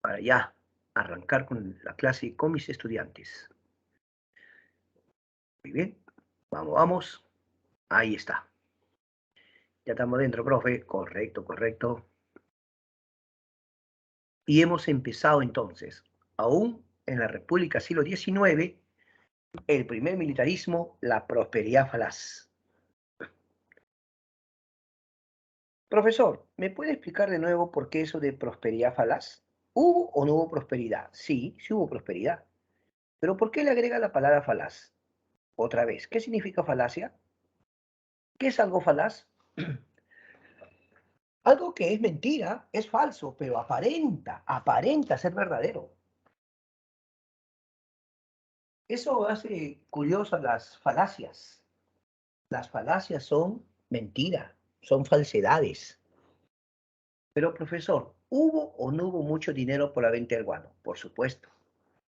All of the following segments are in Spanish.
para ya arrancar con la clase con mis estudiantes. Muy bien, vamos, vamos. Ahí está. Ya estamos dentro, profe. Correcto, correcto. Y hemos empezado entonces. Aún en la República siglo XIX, el primer militarismo, la prosperidad falaz. Profesor, ¿me puede explicar de nuevo por qué eso de prosperidad falaz? ¿Hubo o no hubo prosperidad? Sí, sí hubo prosperidad. Pero ¿por qué le agrega la palabra falaz? Otra vez, ¿qué significa falacia? ¿Qué es algo falaz? Algo que es mentira, es falso, pero aparenta ser verdadero. Eso hace curiosas las falacias. Las falacias son mentira, son falsedades. Pero profesor, ¿hubo o no hubo mucho dinero por la venta del guano? Por supuesto.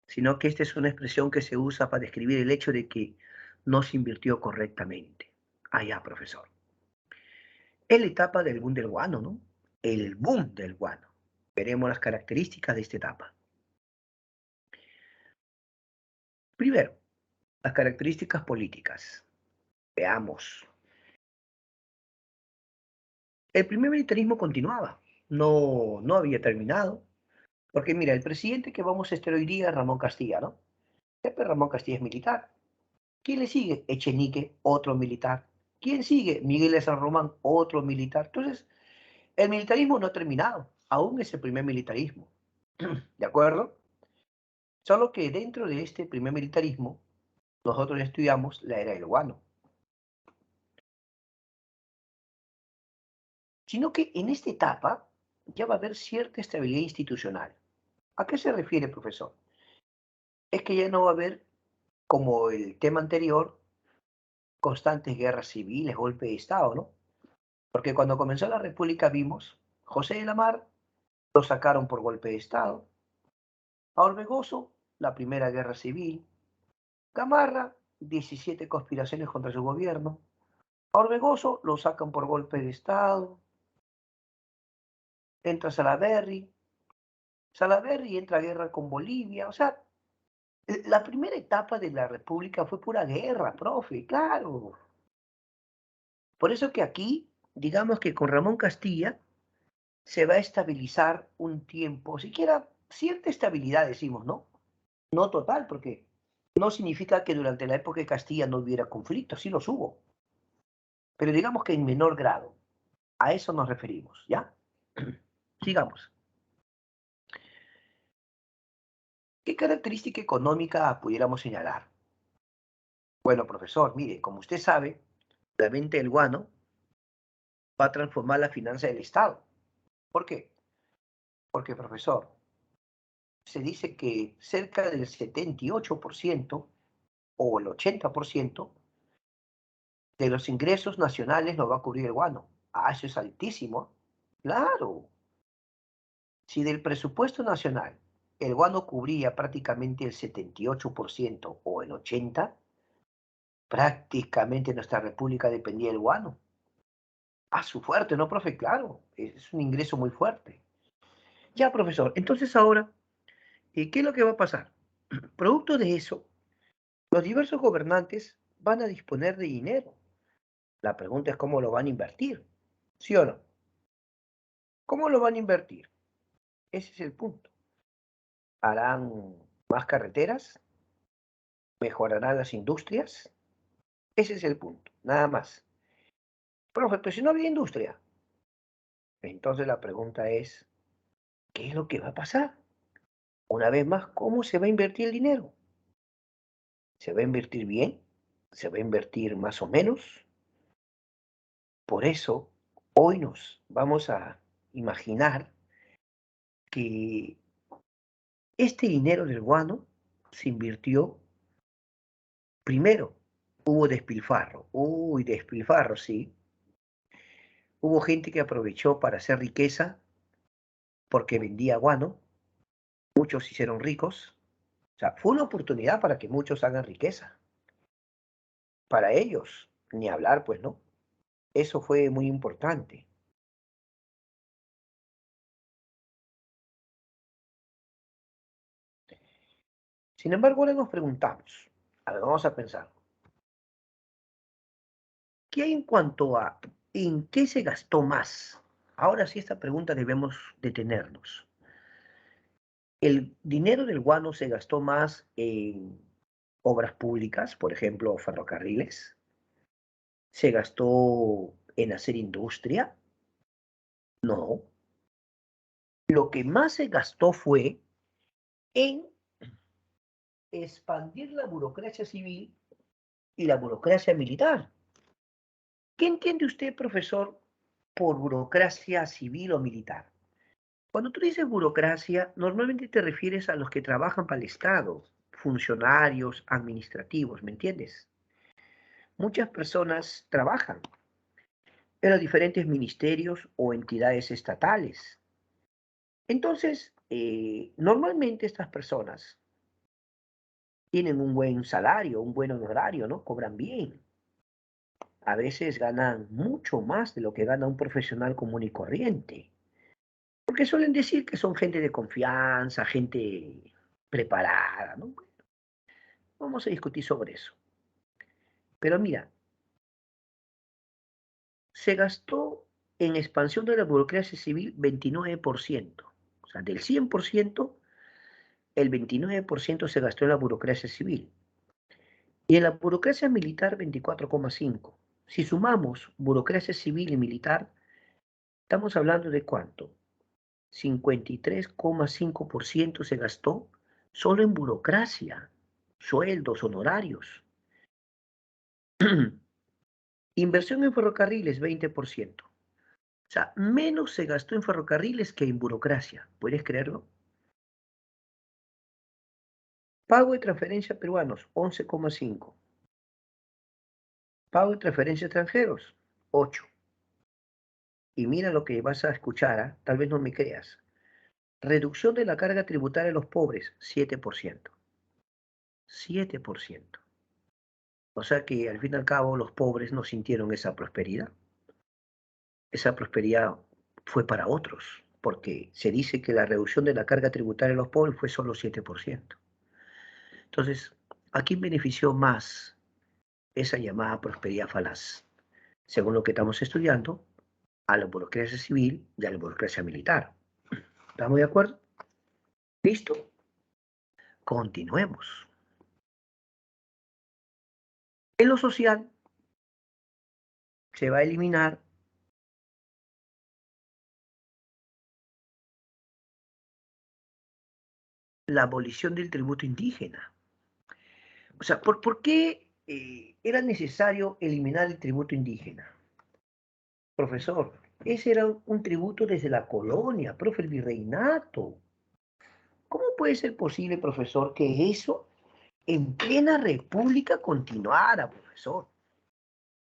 Sino que esta es una expresión que se usa para describir el hecho de que no se invirtió correctamente. Allá, profesor. Es la etapa del boom del guano, ¿no? El boom del guano. Veremos las características de esta etapa. Primero, las características políticas. Veamos. El primer militarismo continuaba, no había terminado, porque mira, el presidente que vamos a estar hoy día es Ramón Castilla, ¿no? Pepe Ramón Castilla es militar. ¿Quién le sigue? Echenique, otro militar. ¿Quién sigue? Miguel de San Román, otro militar. Entonces, el militarismo no ha terminado, aún es el primer militarismo, ¿de acuerdo? Solo que dentro de este primer militarismo, nosotros estudiamos la era del guano, sino que en esta etapa ya va a haber cierta estabilidad institucional. ¿A qué se refiere, profesor? Es que ya no va a haber, como el tema anterior, constantes guerras civiles, golpe de Estado, ¿no? Porque cuando comenzó la República vimos, José de la Mar lo sacaron por golpe de Estado, a Orbegoso, la primera guerra civil, Gamarra, 17 conspiraciones contra su gobierno, a Orbegoso lo sacan por golpe de Estado, entra Salaverry entra a guerra con Bolivia, o sea, la primera etapa de la República fue pura guerra, profe, claro. Por eso que aquí, digamos que con Ramón Castilla se va a estabilizar un tiempo, siquiera cierta estabilidad, decimos, ¿no? No total, porque no significa que durante la época de Castilla no hubiera conflictos, sí los hubo, pero digamos que en menor grado. A eso nos referimos, ¿ya? Sigamos. ¿Qué característica económica pudiéramos señalar? Bueno, profesor, mire, como usted sabe, la venta del guano va a transformar la finanza del Estado. ¿Por qué? Porque, profesor, se dice que cerca del 78% o el 80% de los ingresos nacionales lo va a cubrir el guano. Ah, eso es altísimo. Claro. Si del presupuesto nacional el guano cubría prácticamente el 78% o el 80%, prácticamente nuestra república dependía del guano. Ah, su fuerte, ¿no, profe? Claro, es un ingreso muy fuerte. Ya, profesor, entonces ahora, ¿qué es lo que va a pasar? Producto de eso, los diversos gobernantes van a disponer de dinero. La pregunta es cómo lo van a invertir, ¿sí o no? ¿Cómo lo van a invertir? Ese es el punto. ¿Harán más carreteras? ¿Mejorarán las industrias? Ese es el punto, nada más. Profe, pero si no había industria, entonces la pregunta es, ¿qué es lo que va a pasar? Una vez más, ¿cómo se va a invertir el dinero? ¿Se va a invertir bien? ¿Se va a invertir más o menos? Por eso, hoy nos vamos a imaginar que este dinero del guano se invirtió primero. Hubo despilfarro. Uy, despilfarro, sí. Hubo gente que aprovechó para hacer riqueza porque vendía guano. Muchos se hicieron ricos. O sea, fue una oportunidad para que muchos hagan riqueza. Para ellos, ni hablar, pues no. Eso fue muy importante. Sin embargo, ahora nos preguntamos, a ver, vamos a pensar, ¿qué hay en cuanto a en qué se gastó más? Ahora sí, esta pregunta debemos detenernos. El dinero del guano se gastó más en obras públicas, por ejemplo, ferrocarriles. ¿Se gastó en hacer industria? No. Lo que más se gastó fue en expandir la burocracia civil y la burocracia militar. ¿Qué entiende usted, profesor, por burocracia civil o militar? Cuando tú dices burocracia, normalmente te refieres a los que trabajan para el Estado, funcionarios administrativos, ¿me entiendes? Muchas personas trabajan en los diferentes ministerios o entidades estatales. Entonces, normalmente estas personas tienen un buen salario, un buen honorario, ¿no? Cobran bien. A veces ganan mucho más de lo que gana un profesional común y corriente. Porque suelen decir que son gente de confianza, gente preparada, ¿no? Vamos a discutir sobre eso. Pero mira, se gastó en expansión de la burocracia civil 29%. O sea, del 100%, el 29% se gastó en la burocracia civil. Y en la burocracia militar, 24,5%. Si sumamos burocracia civil y militar, estamos hablando de cuánto. 53,5% se gastó solo en burocracia, sueldos, honorarios. Inversión en ferrocarriles, 20%. O sea, menos se gastó en ferrocarriles que en burocracia. ¿Puedes creerlo? Pago de transferencia a peruanos, 11,5. Pago de transferencia a extranjeros, 8. Y mira lo que vas a escuchar, ¿ah? Tal vez no me creas. Reducción de la carga tributaria a los pobres, 7%. 7%. O sea que al fin y al cabo los pobres no sintieron esa prosperidad. Esa prosperidad fue para otros, porque se dice que la reducción de la carga tributaria a los pobres fue solo 7%. Entonces, ¿a quién benefició más esa llamada prosperidad falaz? Según lo que estamos estudiando, a la burocracia civil y a la burocracia militar. ¿Estamos de acuerdo? ¿Listo? Continuemos. En lo social se va a eliminar la abolición del tributo indígena. O sea, ¿por qué era necesario eliminar el tributo indígena? Profesor, ese era un tributo desde la colonia, profe, el virreinato. ¿Cómo puede ser posible, profesor, que eso en plena república continuara, profesor?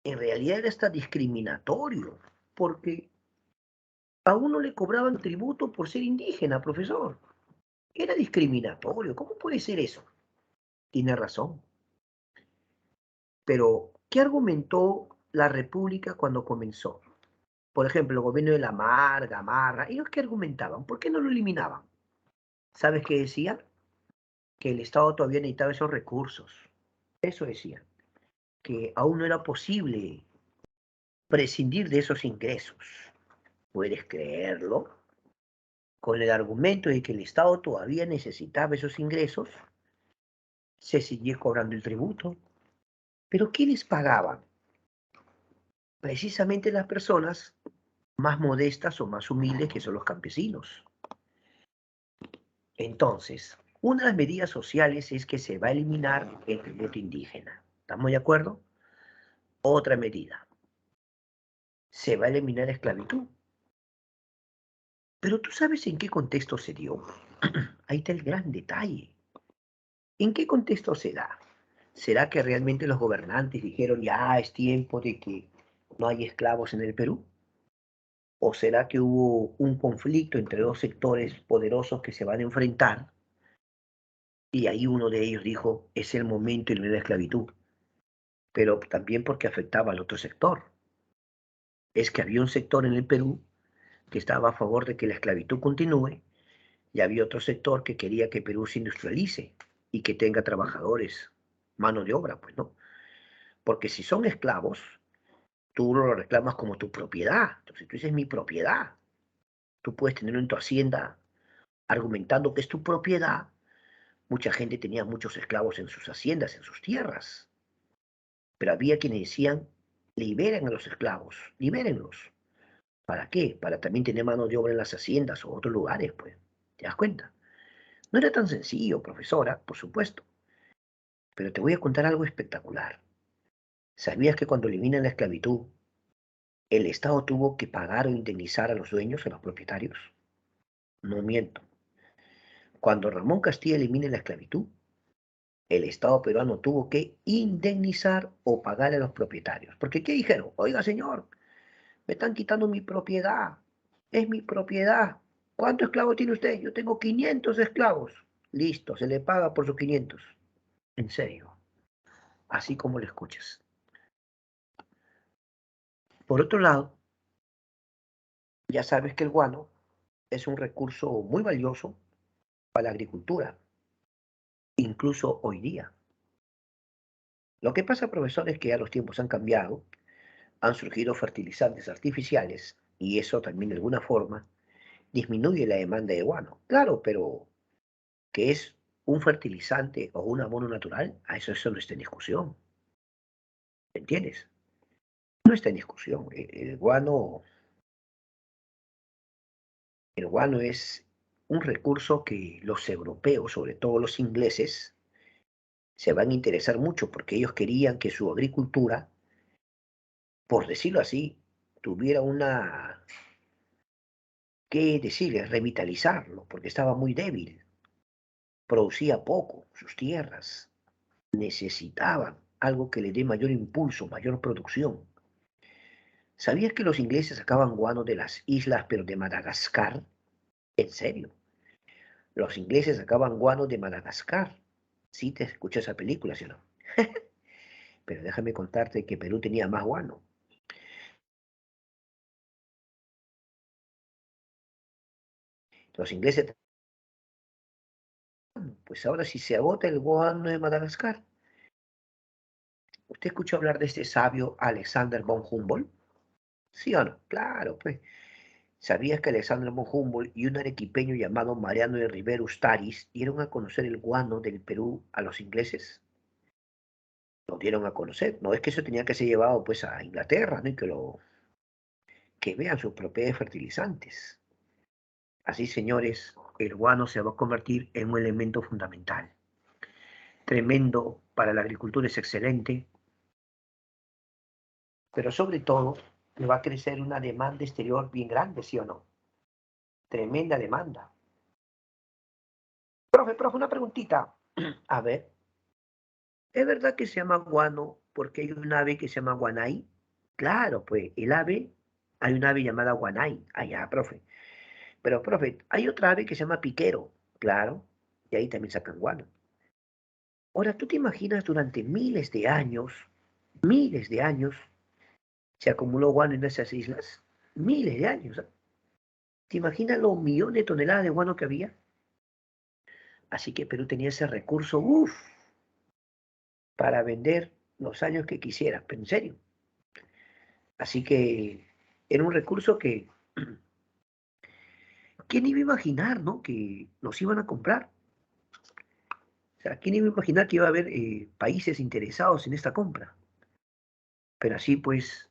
En realidad era hasta discriminatorio, porque a uno le cobraban tributo por ser indígena, profesor. Era discriminatorio. ¿Cómo puede ser eso? Tiene razón. Pero, ¿qué argumentó la república cuando comenzó? Por ejemplo, el gobierno de la Mar, Gamarra, ¿ellos qué argumentaban? ¿Por qué no lo eliminaban? ¿Sabes qué decían? Que el Estado todavía necesitaba esos recursos. Eso decían, que aún no era posible prescindir de esos ingresos. ¿Puedes creerlo? Con el argumento de que el Estado todavía necesitaba esos ingresos, se siguió cobrando el tributo. ¿Pero quiénes pagaban? Precisamente las personas más modestas o más humildes, que son los campesinos. Entonces, una de las medidas sociales es que se va a eliminar el tributo indígena. ¿Estamos de acuerdo? Otra medida, se va a eliminar la esclavitud. Pero tú sabes en qué contexto se dio. Ahí está el gran detalle. ¿En qué contexto se da? ¿Será que realmente los gobernantes dijeron ya es tiempo de que no hay esclavos en el Perú? ¿O será que hubo un conflicto entre dos sectores poderosos que se van a enfrentar y ahí uno de ellos dijo es el momento de eliminar la esclavitud? Pero también porque afectaba al otro sector. Es que había un sector en el Perú que estaba a favor de que la esclavitud continúe y había otro sector que quería que Perú se industrialice y que tenga trabajadores, mano de obra, pues no. Porque si son esclavos, tú lo reclamas como tu propiedad. Entonces tú dices mi propiedad. Tú puedes tenerlo en tu hacienda argumentando que es tu propiedad. Mucha gente tenía muchos esclavos en sus haciendas, en sus tierras. Pero había quienes decían, liberen a los esclavos, libérenlos. ¿Para qué? Para también tener mano de obra en las haciendas o otros lugares, pues. ¿Te das cuenta? No era tan sencillo, profesora, por supuesto. Pero te voy a contar algo espectacular. ¿Sabías que cuando eliminan la esclavitud, el Estado tuvo que pagar o indemnizar a los dueños, a los propietarios? No miento. Cuando Ramón Castilla elimina la esclavitud, el Estado peruano tuvo que indemnizar o pagar a los propietarios. Porque ¿qué dijeron? Oiga, señor, me están quitando mi propiedad. Es mi propiedad. ¿Cuántos esclavos tiene usted? Yo tengo 500 esclavos. Listo, se le paga por sus 500. En serio, así como lo escuchas. Por otro lado, ya sabes que el guano es un recurso muy valioso para la agricultura, incluso hoy día. Lo que pasa, profesor, es que ya los tiempos han cambiado, han surgido fertilizantes artificiales y eso también de alguna forma disminuye la demanda de guano. Claro, pero que es un fertilizante o un abono natural, a eso no está en discusión. ¿Entiendes? No está en discusión. El guano es un recurso que los europeos, sobre todo los ingleses, se van a interesar mucho porque ellos querían que su agricultura, por decirlo así, tuviera una, ¿qué decirle? Revitalizarlo, porque estaba muy débil, producía poco, sus tierras necesitaban algo que le dé mayor impulso, mayor producción. ¿Sabías que los ingleses sacaban guano de las islas, pero de Madagascar? En serio, los ingleses sacaban guano de Madagascar. Sí te escuché esa película, ¿sí o no? Pero déjame contarte que Perú tenía más guano. Los ingleses, pues ahora si se agota el guano de Madagascar. ¿Usted escuchó hablar de este sabio Alexander von Humboldt? ¿Sí o no? Claro, pues. ¿Sabías que Alexander von Humboldt y un arequipeño llamado Mariano de Rivero Ustaris dieron a conocer el guano del Perú a los ingleses? Lo dieron a conocer. No es que eso tenía que ser llevado pues a Inglaterra, ¿no? Y que vean sus propiedades fertilizantes. Así, señores, el guano se va a convertir en un elemento fundamental. Tremendo para la agricultura, es excelente, pero sobre todo le va a crecer una demanda exterior bien grande, ¿sí o no? Tremenda demanda. Profe, una preguntita. A ver, ¿es verdad que se llama guano porque hay un ave que se llama guanay? Claro, pues el ave, hay un ave llamada guanay. Allá, profe. Pero, profe, hay otra ave que se llama piquero. Claro, y ahí también sacan guano. Ahora, ¿tú te imaginas durante miles de años, se acumuló guano en esas islas? Miles de años. ¿Eh? ¿Te imaginas los millones de toneladas de guano que había? Así que Perú tenía ese recurso, uff, para vender los años que quisiera, pero en serio. Así que era un recurso que, ¿quién iba a imaginar, no? Que nos iban a comprar. O sea, ¿quién iba a imaginar que iba a haber países interesados en esta compra? Pero así pues,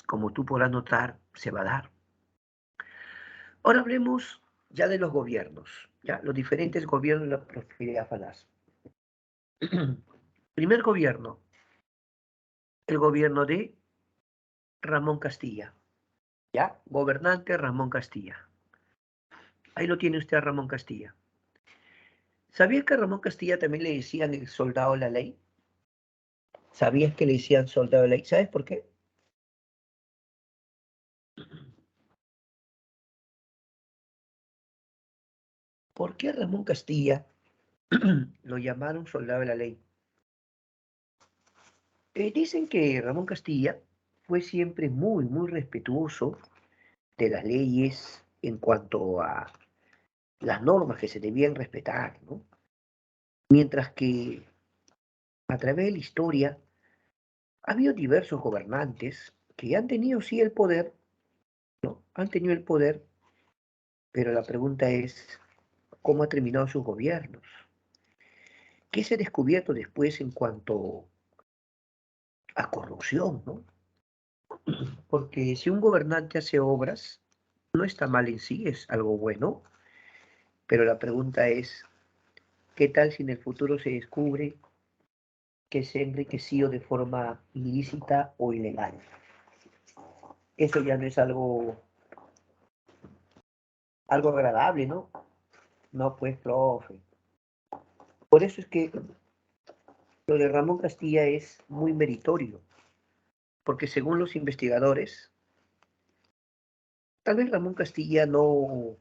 como tú podrás notar, se va a dar. Ahora hablemos ya de los gobiernos, ya los diferentes gobiernos de la prosperidad falaz. Primer gobierno, el gobierno de Ramón Castilla, ya, gobernante Ramón Castilla. Ahí lo tiene usted a Ramón Castilla. ¿Sabía que a Ramón Castilla también le decían el soldado de la ley? ¿Sabías que le decían soldado de la ley? ¿Sabes por qué? ¿Por qué a Ramón Castilla lo llamaron soldado de la ley? Dicen que Ramón Castilla fue siempre muy respetuoso de las leyes en cuanto a las normas que se debían respetar, ¿no? Mientras que a través de la historia ha habido diversos gobernantes que han tenido sí el poder, ¿no? Han tenido el poder, pero la pregunta es, ¿cómo ha terminado sus gobiernos? ¿Qué se ha descubierto después en cuanto a corrupción, ¿no? Porque si un gobernante hace obras, no está mal en sí, es algo bueno, pero la pregunta es, ¿qué tal si en el futuro se descubre que se ha enriquecido de forma ilícita o ilegal? Eso ya no es algo agradable, ¿no? No, pues, profe. Por eso es que lo de Ramón Castilla es muy meritorio, porque según los investigadores, tal vez Ramón Castilla no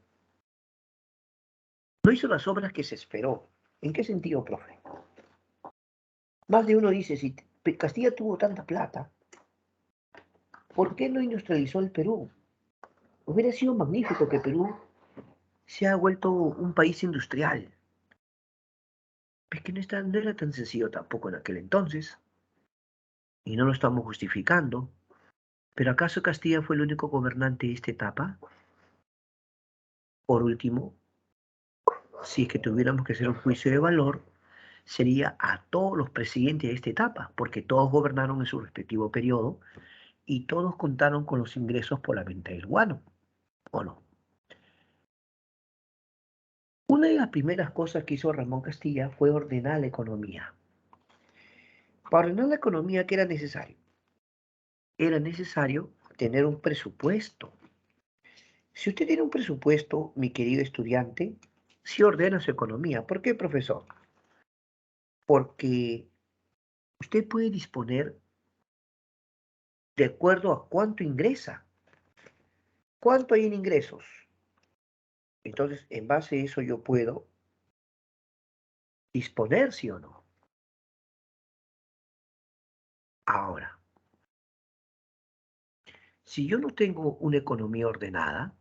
hizo las obras que se esperó. ¿En qué sentido, profe? Más de uno dice, si Castilla tuvo tanta plata, ¿por qué no industrializó el Perú? Hubiera sido magnífico que Perú se ha vuelto un país industrial. Es que no era tan sencillo tampoco en aquel entonces, y no lo estamos justificando. ¿Pero acaso Castilla fue el único gobernante de esta etapa? Por último, si es que tuviéramos que hacer un juicio de valor, sería a todos los presidentes de esta etapa, porque todos gobernaron en su respectivo periodo y todos contaron con los ingresos por la venta del guano, ¿o no? Una de las primeras cosas que hizo Ramón Castilla fue ordenar la economía. Para ordenar la economía, ¿qué era necesario? Era necesario tener un presupuesto. Si usted tiene un presupuesto, mi querido estudiante, sí ordena su economía. ¿Por qué, profesor? Porque usted puede disponer de acuerdo a cuánto ingresa. ¿Cuánto hay en ingresos? Entonces, en base a eso yo puedo disponer, sí o no. Ahora, si yo no tengo una economía ordenada,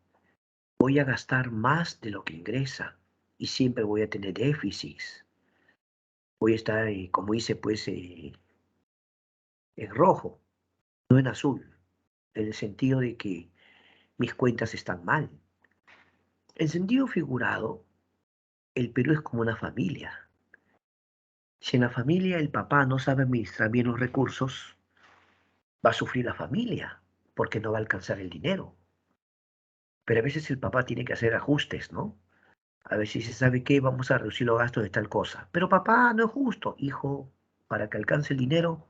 voy a gastar más de lo que ingresa y siempre voy a tener déficits. Voy a estar, como dice, pues, en rojo, no en azul, en el sentido de que mis cuentas están mal. En sentido figurado, el Perú es como una familia. Si en la familia el papá no sabe administrar bien los recursos, va a sufrir la familia, porque no va a alcanzar el dinero. Pero a veces el papá tiene que hacer ajustes, ¿no? A ver si se sabe qué, vamos a reducir los gastos de tal cosa. Pero papá, no es justo. Hijo, para que alcance el dinero,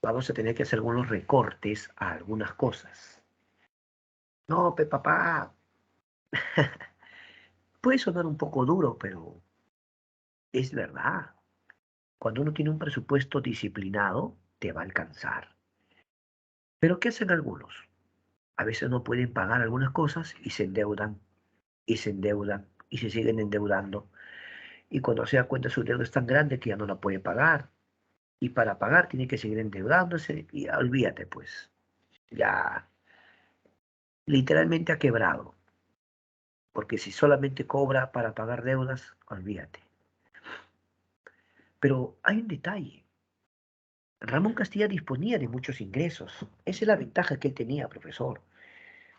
vamos a tener que hacer algunos recortes a algunas cosas. No, papá, puede sonar un poco duro, pero es verdad. Cuando uno tiene un presupuesto disciplinado, te va a alcanzar. Pero ¿qué hacen algunos? A veces no pueden pagar algunas cosas y se endeudan, y se endeudan, y se siguen endeudando. Y cuando se da cuenta su deuda es tan grande que ya no la puede pagar. Y para pagar tiene que seguir endeudándose y olvídate pues. Ya literalmente ha quebrado. Porque si solamente cobra para pagar deudas, olvídate. Pero hay un detalle. Ramón Castilla disponía de muchos ingresos. Esa es la ventaja que él tenía, profesor.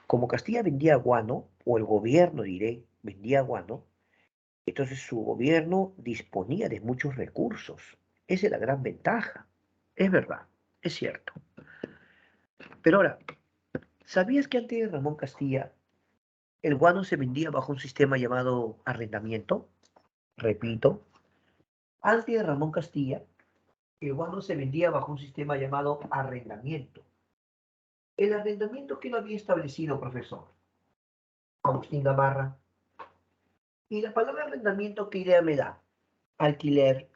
Como Castilla vendía guano, o el gobierno diré, vendía guano, entonces su gobierno disponía de muchos recursos. Esa es la gran ventaja. Es verdad, es cierto. Pero ahora, ¿sabías que antes de Ramón Castilla el guano se vendía bajo un sistema llamado arrendamiento? Repito, antes de Ramón Castilla, el guano se vendía bajo un sistema llamado arrendamiento. El arrendamiento que lo había establecido, profesor Agustín Gamarra. Y la palabra arrendamiento, ¿qué idea me da? Alquiler.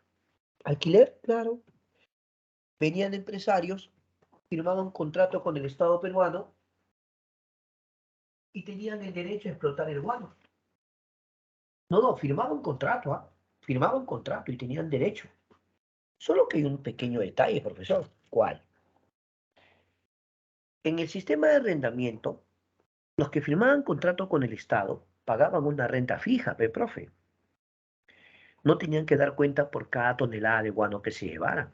Alquiler, claro. Venían empresarios, firmaban un contrato con el Estado peruano y tenían el derecho a explotar el guano. No, no, firmaban un contrato, ¿ah? Firmaban un contrato y tenían derecho. Solo que hay un pequeño detalle, profesor. ¿Cuál? En el sistema de arrendamiento, los que firmaban contrato con el Estado pagaban una renta fija, profe. no tenían que dar cuenta por cada tonelada de guano que se llevaran.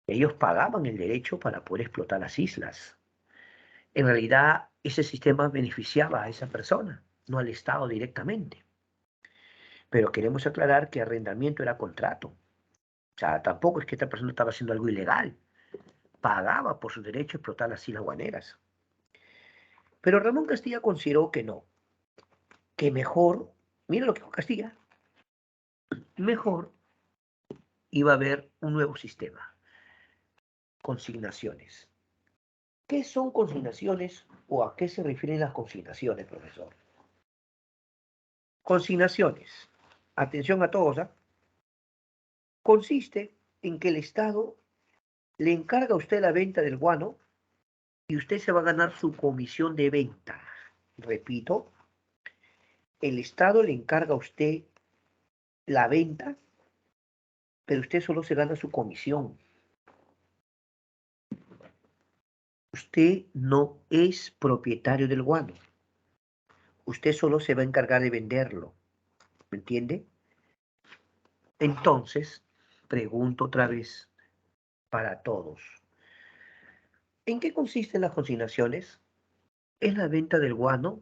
Ellos pagaban el derecho para poder explotar las islas. En realidad, ese sistema beneficiaba a esa persona, no al Estado directamente. Pero queremos aclarar que arrendamiento era contrato. O sea, tampoco es que esta persona estaba haciendo algo ilegal. Pagaba por su derecho a explotar las islas guaneras. Pero Ramón Castilla consideró que no, que mejor, mira lo que dijo Castilla, mejor iba a haber un nuevo sistema, consignaciones. ¿Qué son consignaciones o a qué se refieren las consignaciones, profesor? Consignaciones, atención a todos, ¿ah? Consiste en que el Estado le encarga a usted la venta del guano y usted se va a ganar su comisión de venta. Repito, el Estado le encarga a usted la venta, pero usted solo se gana su comisión. Usted no es propietario del guano. Usted solo se va a encargar de venderlo. ¿Me entiende? Entonces, pregunto otra vez para todos. ¿En qué consisten las consignaciones? Es la venta del guano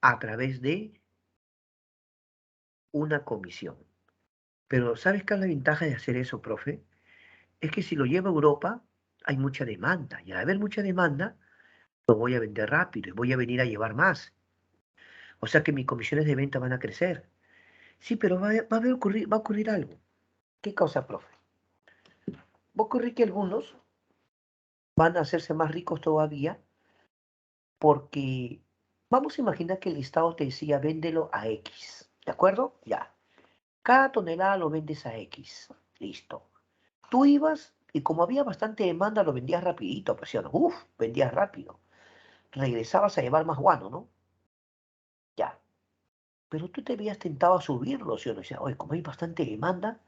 a través de una comisión. Pero ¿sabes cuál es la ventaja de hacer eso, profe? Es que si lo lleva a Europa, hay mucha demanda. Y al haber mucha demanda, lo voy a vender rápido y voy a venir a llevar más. O sea que mis comisiones de venta van a crecer. Sí, pero va a ocurrir algo. ¿Qué cosa, profe? Va a ocurrir que algunos van a hacerse más ricos todavía porque vamos a imaginar que el Estado te decía véndelo a X. ¿De acuerdo? Ya. Cada tonelada lo vendes a X. Listo. Tú ibas y como había bastante demanda lo vendías rapidito, pues, ¿sí o no? Uf, vendías rápido. Regresabas a llevar más guano, ¿no? Ya. Pero tú te habías tentado a subirlo, ¿sí o no? O sea, oye, como hay bastante demanda,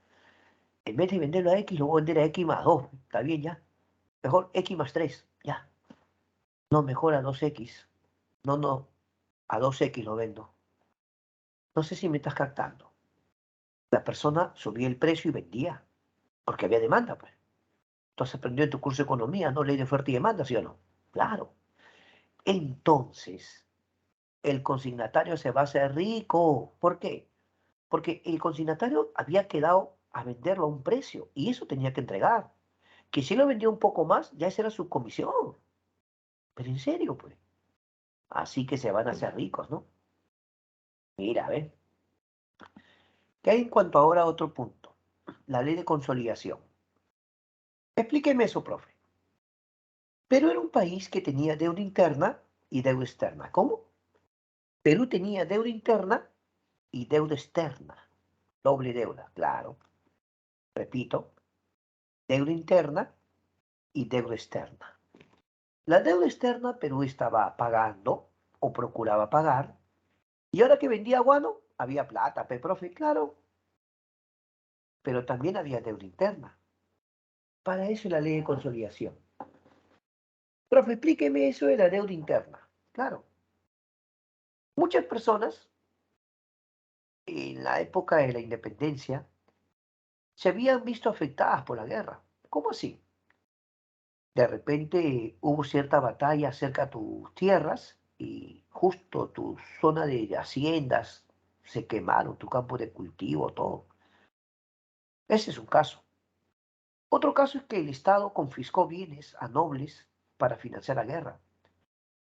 en vez de venderlo a X, lo voy a vender a X más 2. Está bien, ya. Mejor X más 3. Ya. No, mejor a 2X. No, no. A 2X lo vendo. No sé si me estás captando. La persona subía el precio y vendía, porque había demanda, pues. Tú has aprendido en tu curso de economía, ¿no? Ley de oferta y demanda, ¿sí o no? Claro. Entonces, el consignatario se va a hacer rico. ¿Por qué? Porque el consignatario había quedado a venderlo a un precio y eso tenía que entregar. Que si lo vendía un poco más, ya esa era su comisión. Pero en serio, pues. Así que se van a hacer ricos, ¿no? Mira, a ver. ¿Qué hay en cuanto ahora a otro punto? La ley de consolidación. Explíqueme eso, profe. Perú era un país que tenía deuda interna y deuda externa. ¿Cómo? Perú tenía deuda interna y deuda externa. Doble deuda, claro. Repito, deuda interna y deuda externa. La deuda externa Perú estaba pagando o procuraba pagar. Y ahora que vendía guano, había plata, profe, claro. Pero también había deuda interna. Para eso es la ley de consolidación. Profe, explíqueme eso de la deuda interna. Claro. Muchas personas en la época de la independencia se habían visto afectadas por la guerra. ¿Cómo así? De repente hubo cierta batalla cerca de tus tierras y justo tu zona de haciendas se quemaron, tu campo de cultivo, todo. Ese es un caso. Otro caso es que el Estado confiscó bienes a nobles para financiar la guerra.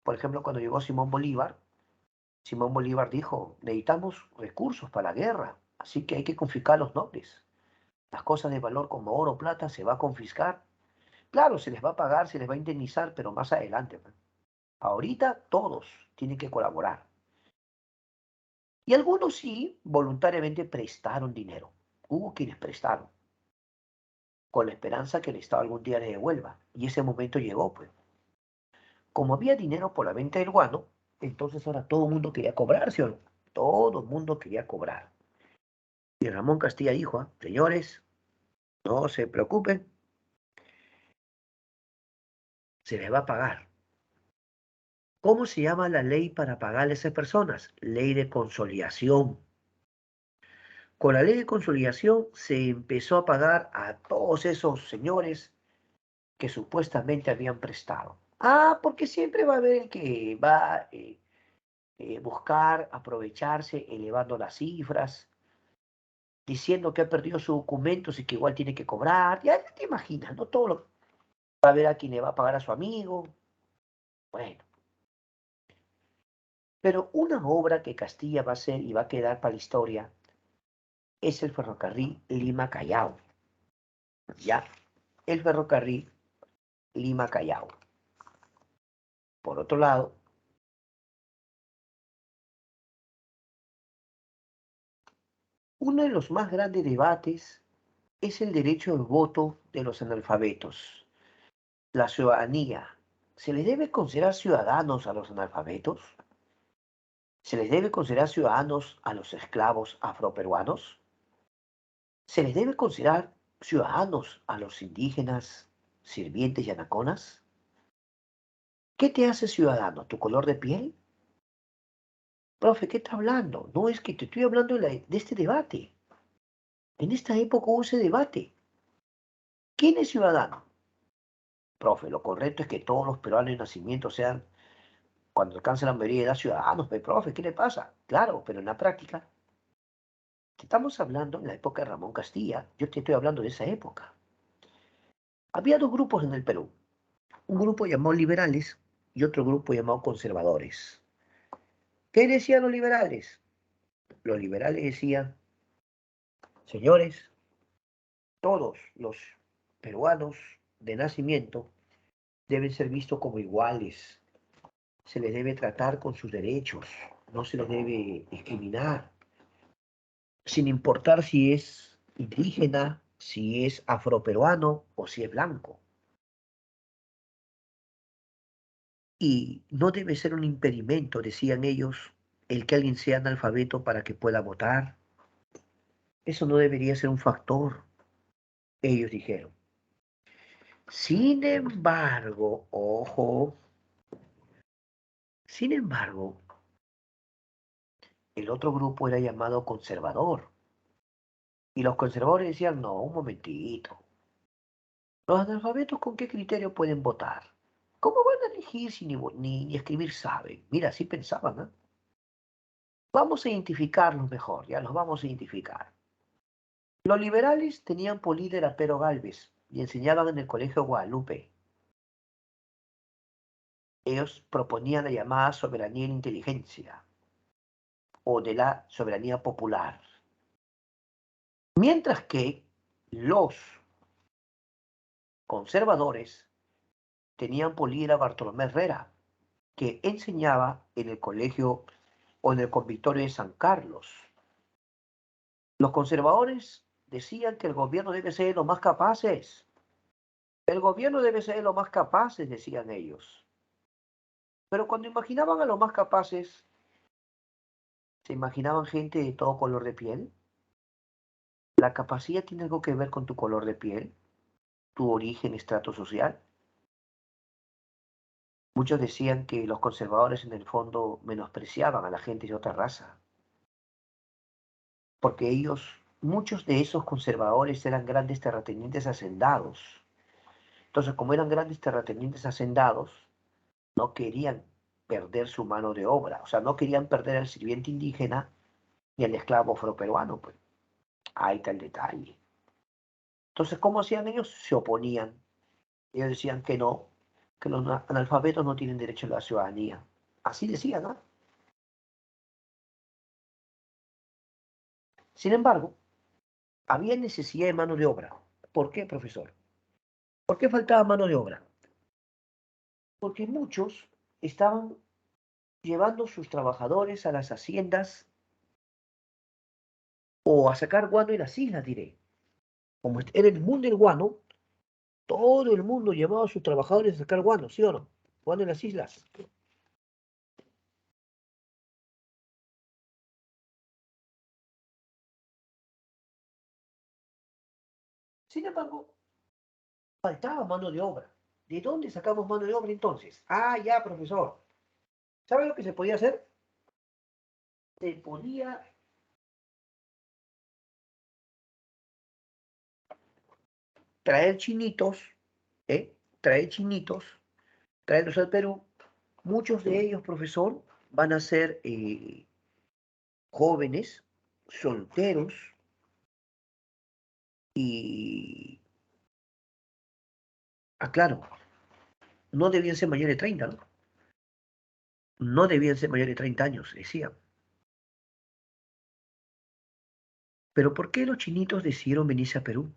Por ejemplo, cuando llegó Simón Bolívar dijo, necesitamos recursos para la guerra, así que hay que confiscar a los nobles. Las cosas de valor como oro o plata se va a confiscar. Claro, se les va a pagar, se les va a indemnizar, pero más adelante. Ahorita todos tienen que colaborar. Y algunos sí, voluntariamente prestaron dinero. Hubo quienes prestaron, con la esperanza que el Estado algún día les devuelva. Y ese momento llegó, pues. Como había dinero por la venta del guano, entonces ahora todo el mundo quería cobrar, ¿sí o no? Todo el mundo quería cobrar. Y Ramón Castilla dijo, señores, no se preocupen, se les va a pagar. ¿Cómo se llama la ley para pagarle a esas personas? Ley de consolidación. Con la ley de consolidación se empezó a pagar a todos esos señores que supuestamente habían prestado. Ah, porque siempre va a haber el que va a buscar aprovecharse elevando las cifras, diciendo que ha perdido sus documentos y que igual tiene que cobrar. Ya te imaginas, ¿no? Todo lo va a ver a quien le va a pagar a su amigo. Bueno, pero una obra que Castilla va a hacer y va a quedar para la historia es el ferrocarril Lima-Callao. Ya, el ferrocarril Lima-Callao. Por otro lado, uno de los más grandes debates es el derecho de voto de los analfabetos. La ciudadanía. ¿Se les debe considerar ciudadanos a los analfabetos? ¿Se les debe considerar ciudadanos a los esclavos afroperuanos? ¿Se les debe considerar ciudadanos a los indígenas, sirvientes y anaconas? ¿Qué te hace ciudadano? ¿Tu color de piel? Profe, ¿qué está hablando? No, es que te estoy hablando de este debate. En esta época hubo ese debate. ¿Quién es ciudadano? Profe, lo correcto es que todos los peruanos de nacimiento sean, cuando alcancen la mayoría de edad, ciudadanos. Pero, profe, ¿qué le pasa? Claro, pero en la práctica, estamos hablando en la época de Ramón Castilla. Yo te estoy hablando de esa época. Había dos grupos en el Perú. Un grupo llamado liberales y otro grupo llamado conservadores. ¿Qué decían los liberales? Los liberales decían, señores, todos los peruanos de nacimiento deben ser vistos como iguales. Se les debe tratar con sus derechos. No se les debe discriminar. Sin importar si es indígena, si es afroperuano o si es blanco. Y no debe ser un impedimento, decían ellos, el que alguien sea analfabeto para que pueda votar. Eso no debería ser un factor, ellos dijeron. Sin embargo, ojo, sin embargo, el otro grupo era llamado conservador. Y los conservadores decían, no, un momentito. ¿Los analfabetos con qué criterio pueden votar? ¿Cómo van a elegir si ni escribir saben? Mira, así pensaban, ¿eh? Vamos a identificarlos mejor, ya los vamos a identificar. Los liberales tenían por líder a Pero Gálvez y enseñaban en el Colegio Guadalupe. Ellos proponían la llamada soberanía en inteligencia o de la soberanía popular. Mientras que los conservadores tenían por líder a Bartolomé Herrera, que enseñaba en el colegio o en el convictorio de San Carlos. Los conservadores decían que el gobierno debe ser de los más capaces. El gobierno debe ser de los más capaces, decían ellos. Pero cuando imaginaban a los más capaces, ¿se imaginaban gente de todo color de piel? ¿La capacidad tiene algo que ver con tu color de piel? ¿Tu origen, estrato social? Muchos decían que los conservadores en el fondo menospreciaban a la gente de otra raza, porque muchos de esos conservadores eran grandes terratenientes hacendados. Entonces, como eran grandes terratenientes hacendados, no querían perder su mano de obra, o sea, no querían perder al sirviente indígena ni al esclavo afroperuano, pues. Ahí está el detalle. Entonces, ¿cómo hacían ellos? Se oponían. Ellos decían que no, que los analfabetos no tienen derecho a la ciudadanía. Así decían, ¿no? Sin embargo, había necesidad de mano de obra. ¿Por qué, profesor? ¿Por qué faltaba mano de obra? Porque muchos estaban llevando sus trabajadores a las haciendas o a sacar guano en las islas, diré. Como era el mundo del guano, todo el mundo llevaba a sus trabajadores a sacar guano, ¿sí o no? Guano en las islas. Sin embargo, faltaba mano de obra. ¿De dónde sacamos mano de obra entonces? Ah, ya, profesor. ¿Sabe lo que se podía hacer? Se podía traer chinitos, traer chinitos, traerlos al Perú. Muchos de ellos, profesor, van a ser jóvenes, solteros y, claro, no debían ser mayores de 30, ¿no? No debían ser mayores de 30 años, decían. Pero ¿por qué los chinitos decidieron venirse a Perú?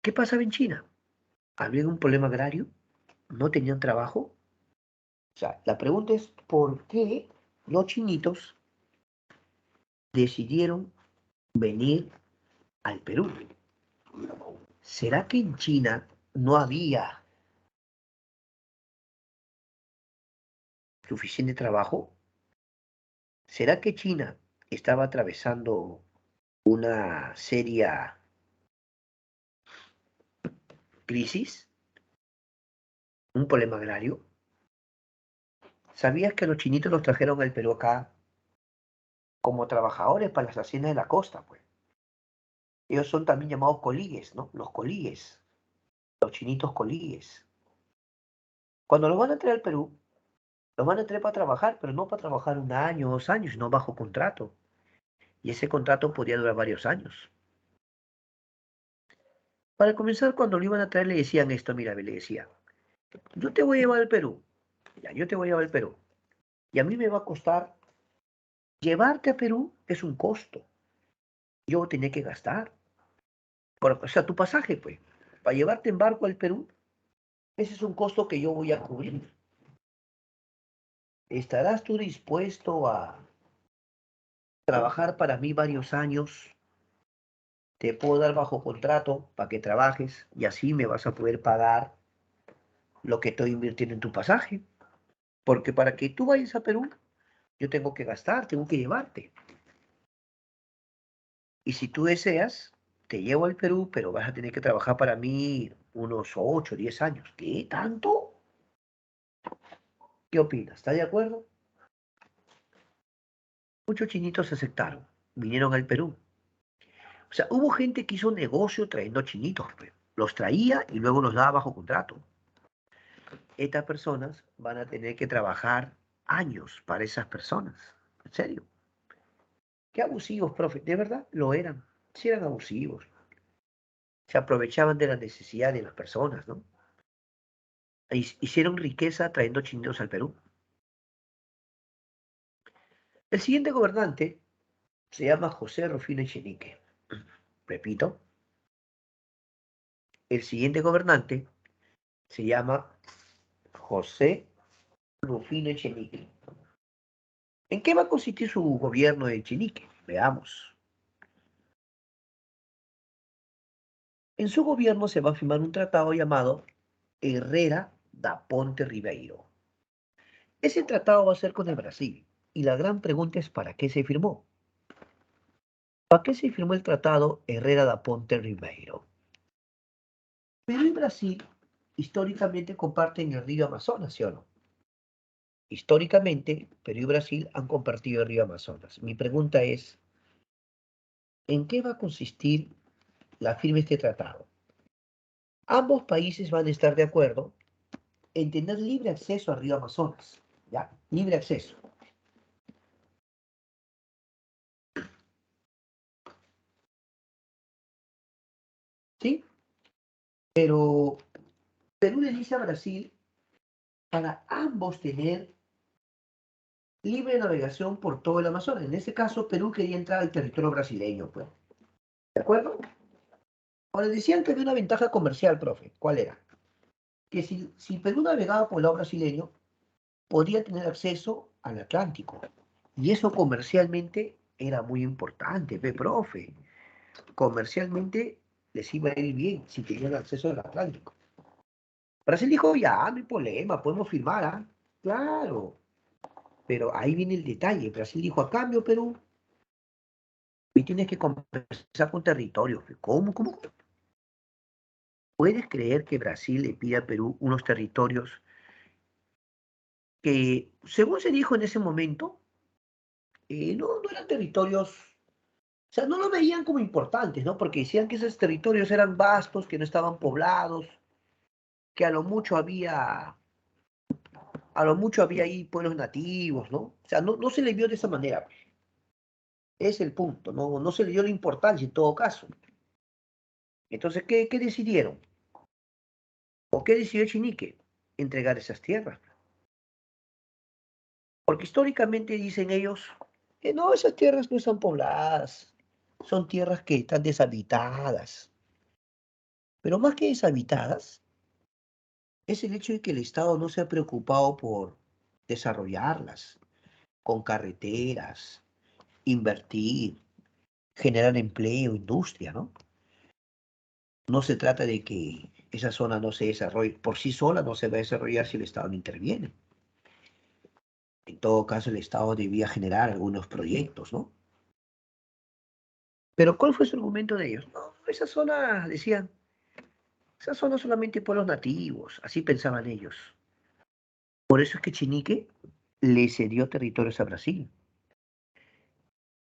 ¿Qué pasaba en China? ¿Había un problema agrario? ¿No tenían trabajo? O sea, la pregunta es, ¿por qué los chinitos decidieron venir al Perú? ¿Será que en China no había suficiente trabajo? ¿Será que China estaba atravesando una seria crisis? ¿Un problema agrario? ¿Sabías que los chinitos los trajeron al Perú acá como trabajadores para las haciendas de la costa, pues? Ellos son también llamados coligues, ¿no? Los coligues, los chinitos coligues. Cuando los van a traer al Perú, los van a traer para trabajar, pero no para trabajar 1 año, 2 años, sino bajo contrato. Y ese contrato podía durar varios años. Para comenzar, cuando lo iban a traer, le decían esto, mira, le decía, yo te voy a llevar al Perú, ya, yo te voy a llevar al Perú, y a mí me va a costar, llevarte a Perú es un costo, yo tenía que gastar, o sea, tu pasaje, pues, para llevarte en barco al Perú, ese es un costo que yo voy a cubrir. ¿Estarás tú dispuesto a trabajar para mí varios años? Te puedo dar bajo contrato para que trabajes y así me vas a poder pagar lo que estoy invirtiendo en tu pasaje. Porque para que tú vayas a Perú, yo tengo que gastar, tengo que llevarte. Y si tú deseas, te llevo al Perú, pero vas a tener que trabajar para mí unos 8, 10 años. ¿Qué tanto? ¿Qué opinas? ¿Estás de acuerdo? Muchos chinitos aceptaron, vinieron al Perú. O sea, hubo gente que hizo negocio trayendo chinitos, pues. Los traía y luego los daba bajo contrato. Estas personas van a tener que trabajar años para esas personas. En serio. Qué abusivos, profe. De verdad, lo eran. Sí eran abusivos. Se aprovechaban de la necesidad de las personas, ¿no? Hicieron riqueza trayendo chinitos al Perú. El siguiente gobernante se llama José Rufino Echenique. Repito, el siguiente gobernante se llama José Rufino Echenique. ¿En qué va a consistir su gobierno de Echenique? Veamos. En su gobierno se va a firmar un tratado llamado Herrera da Ponte Ribeiro. Ese tratado va a ser con el Brasil. Y la gran pregunta es ¿para qué se firmó? ¿Para qué se firmó el tratado Herrera da Ponte Ribeiro? Perú y Brasil históricamente comparten el río Amazonas, ¿sí o no? Históricamente, Perú y Brasil han compartido el río Amazonas. Mi pregunta es, ¿en qué va a consistir la firma de este tratado? Ambos países van a estar de acuerdo en tener libre acceso al río Amazonas. ¿Ya? Libre acceso. ¿Sí? Pero Perú le dice a Brasil para ambos tener libre navegación por todo el Amazonas. En ese caso, Perú quería entrar al territorio brasileño, pues. ¿De acuerdo? Ahora decían que había una ventaja comercial, profe. ¿Cuál era? Que si Perú navegaba por el lado brasileño, podría tener acceso al Atlántico. Y eso comercialmente era muy importante, profe. Comercialmente les iba a ir bien si tenían acceso al Atlántico. Brasil dijo, ya, no hay problema, podemos firmar, ¿ah? Claro. Pero ahí viene el detalle. Brasil dijo, a cambio, Perú, y tienes que compensar con territorios. ¿Cómo? ¿Cómo? ¿Puedes creer que Brasil le pide a Perú unos territorios que, según se dijo en ese momento, no eran territorios O sea, no lo veían como importantes, ¿no? Porque decían que esos territorios eran vastos, que no estaban poblados, que a lo mucho había ahí pueblos nativos, ¿no? O sea, no se le vio de esa manera. Es el punto, no se le dio la importancia en todo caso. Entonces, ¿qué decidieron? ¿O qué decidió Chinique? Entregar esas tierras. Porque históricamente dicen ellos que no, esas tierras no están pobladas, son tierras que están deshabitadas. Pero más que deshabitadas, es el hecho de que el Estado no se ha preocupado por desarrollarlas con carreteras, invertir, generar empleo, industria, ¿no? No se trata de que esa zona no se desarrolle por sí sola, no se va a desarrollar si el Estado no interviene. En todo caso, el Estado debía generar algunos proyectos, ¿no? Pero ¿cuál fue su argumento de ellos? No, esa zona, decían, esa zona solamente pueblos nativos, así pensaban ellos. Por eso es que Chinique le cedió territorios a Brasil.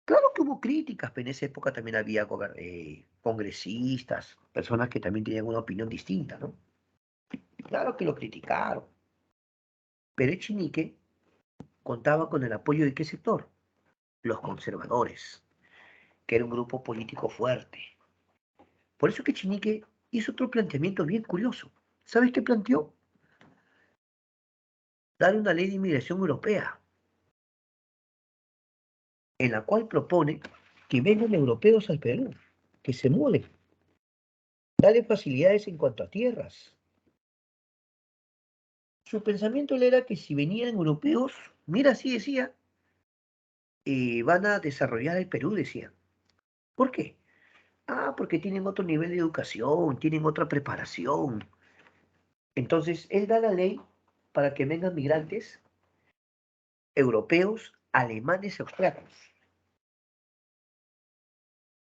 Claro que hubo críticas, pero en esa época también había congresistas, personas que también tenían una opinión distinta, ¿no? Claro que lo criticaron, pero Echenique contaba con el apoyo de qué sector? Los conservadores, que era un grupo político fuerte. Por eso que Echenique hizo otro planteamiento bien curioso. ¿Sabes qué planteó? Dar una ley de inmigración europea, en la cual propone que vengan europeos al Perú, que se muden, darle facilidades en cuanto a tierras. Su pensamiento era que si venían europeos, mira, así decía, van a desarrollar el Perú, decía. ¿Por qué? Ah, porque tienen otro nivel de educación, tienen otra preparación. Entonces, él da la ley para que vengan migrantes europeos, alemanes y austriacos.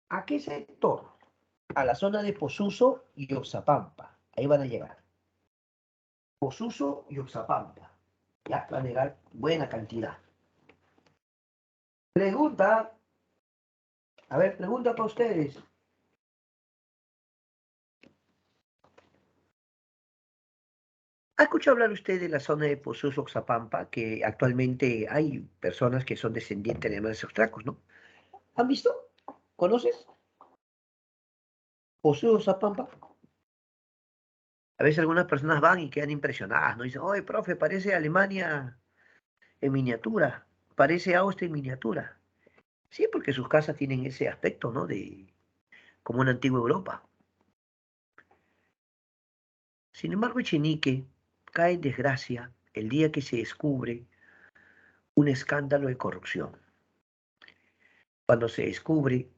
¿A qué sector? A la zona de Posuso y Oxapampa. Ahí van a llegar. Posuso y Oxapampa. Ya van a llegar buena cantidad. Pregunta, a ver, pregunta para ustedes. ¿Ha escuchado hablar usted de la zona de Posuso, Oxapampa, que actualmente hay personas que son descendientes de alemanes austriacos, ¿no? ¿Han visto? ¿Conoces? Posuso, Oxapampa. A veces algunas personas van y quedan impresionadas, ¿no? Dicen, oye, profe, parece Alemania en miniatura, parece Austria en miniatura. Sí, porque sus casas tienen ese aspecto, ¿no? De como una antigua Europa. Sin embargo, Echenique cae en desgracia el día que se descubre un escándalo de corrupción. Cuando se descubre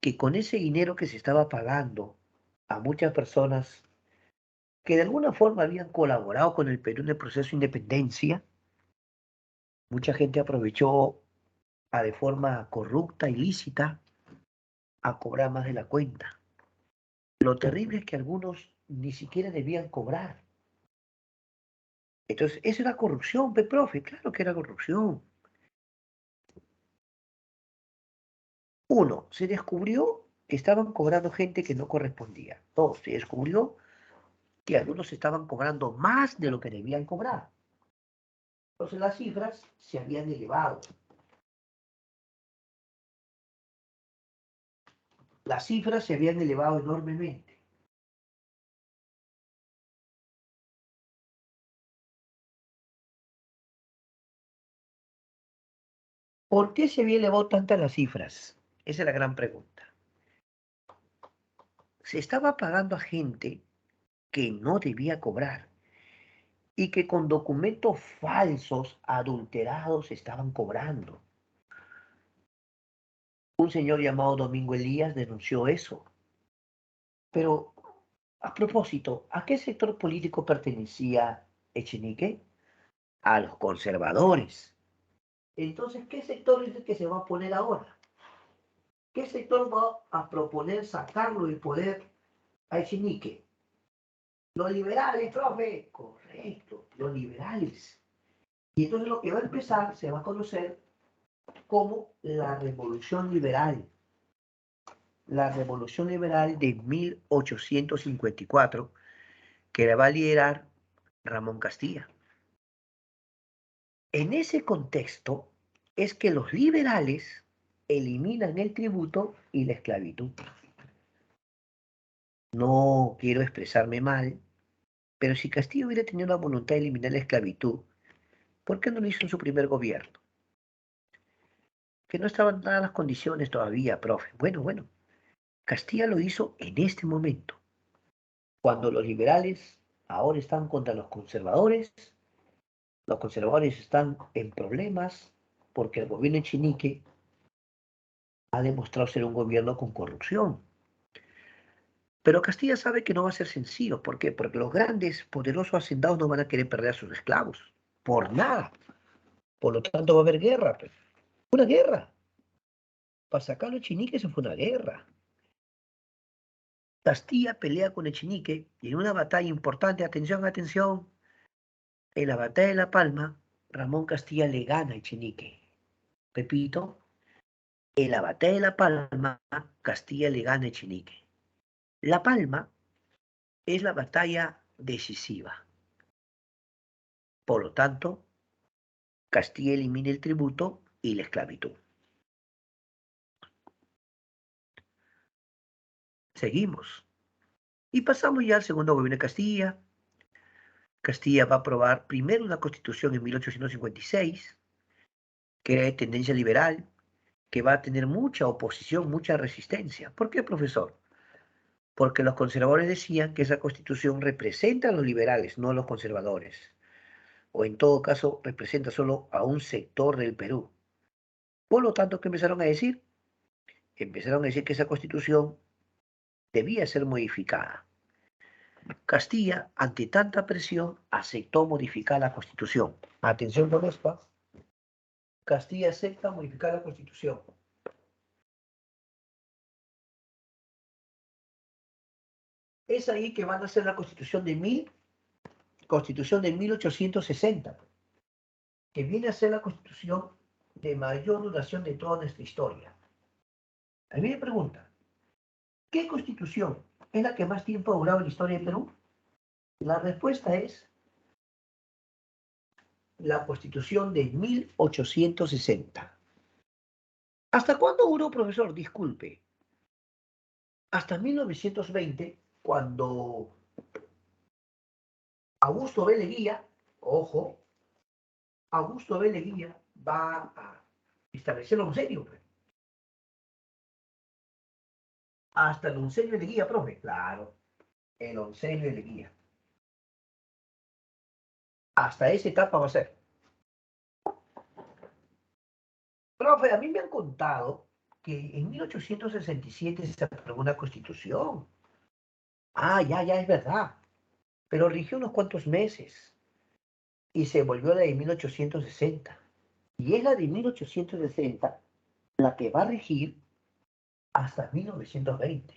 que con ese dinero que se estaba pagando a muchas personas que de alguna forma habían colaborado con el Perú en el proceso de independencia, mucha gente aprovechó de forma corrupta, ilícita, a cobrar más de la cuenta. Lo terrible es que algunos ni siquiera debían cobrar. Entonces, eso era corrupción, profe, claro que era corrupción. Uno, se descubrió que estaban cobrando gente que no correspondía. Dos, se descubrió que algunos estaban cobrando más de lo que debían cobrar. Entonces las cifras se habían elevado. Las cifras se habían elevado enormemente. ¿Por qué se había elevado tantas las cifras? Esa es la gran pregunta. Se estaba pagando a gente que no debía cobrar y que con documentos falsos, adulterados, estaban cobrando. Un señor llamado Domingo Elías denunció eso. Pero, a propósito, ¿a qué sector político pertenecía Echenique? A los conservadores. Entonces, ¿qué sector es el que se va a poner ahora? ¿Qué sector va a proponer sacarlo del poder a Echenique? Los liberales, profe. Correcto, los liberales. Y entonces lo que va a empezar se va a conocer como la revolución liberal. la Revolución Liberal de 1854, que la va a liderar Ramón Castilla. En ese contexto es que los liberales eliminan el tributo y la esclavitud. No quiero expresarme mal, pero si Castillo hubiera tenido la voluntad de eliminar la esclavitud, ¿por qué no lo hizo en su primer gobierno? Que no estaban dadas las condiciones todavía, profe. Bueno, Castilla lo hizo en este momento, cuando los liberales ahora están contra los conservadores están en problemas porque el gobierno Echenique ha demostrado ser un gobierno con corrupción. Pero Castilla sabe que no va a ser sencillo. ¿Por qué? Porque los grandes, poderosos hacendados no van a querer perder a sus esclavos. Por nada. Por lo tanto, va a haber guerra. Pues. Una guerra. Para sacarlo Echenique se fue una guerra. Castilla pelea con Echenique y en una batalla importante, atención, atención, en la batalla de La Palma, Ramón Castilla le gana a Echenique. Repito, en la batalla de La Palma, Castilla le gana a Echenique. La Palma es la batalla decisiva. Por lo tanto, Castilla elimina el tributo y la esclavitud. Seguimos. Y pasamos ya al segundo gobierno de Castilla. Castilla va a aprobar primero una constitución en 1856, que era de tendencia liberal, que va a tener mucha oposición, mucha resistencia. ¿Por qué, profesor? Porque los conservadores decían que esa constitución representa a los liberales, no a los conservadores. O en todo caso, representa solo a un sector del Perú. Por lo tanto, ¿qué empezaron a decir? Empezaron a decir que esa constitución debía ser modificada. Castilla, ante tanta presión, aceptó modificar la constitución. Atención con esto. Castilla acepta modificar la constitución. Es ahí que van a hacer la constitución de 1860, que viene a ser la constitución de mayor duración de toda nuestra historia. A mí me pregunta, ¿qué constitución es la que más tiempo ha durado en la historia de Perú? La respuesta es la constitución de 1860. ¿Hasta cuándo duró, profesor? Disculpe. Hasta 1920, cuando Augusto B. Leguía, ojo, Augusto B. Leguía va a establecer un serio. Hasta el oncenio de guía, profe. Claro, el oncenio de guía. Hasta esa etapa va a ser. Profe, a mí me han contado que en 1867 se aprobó una constitución. Ah, ya, es verdad. Pero rigió unos cuantos meses y se volvió la de 1860. Y es la de 1860 la que va a regir hasta 1920.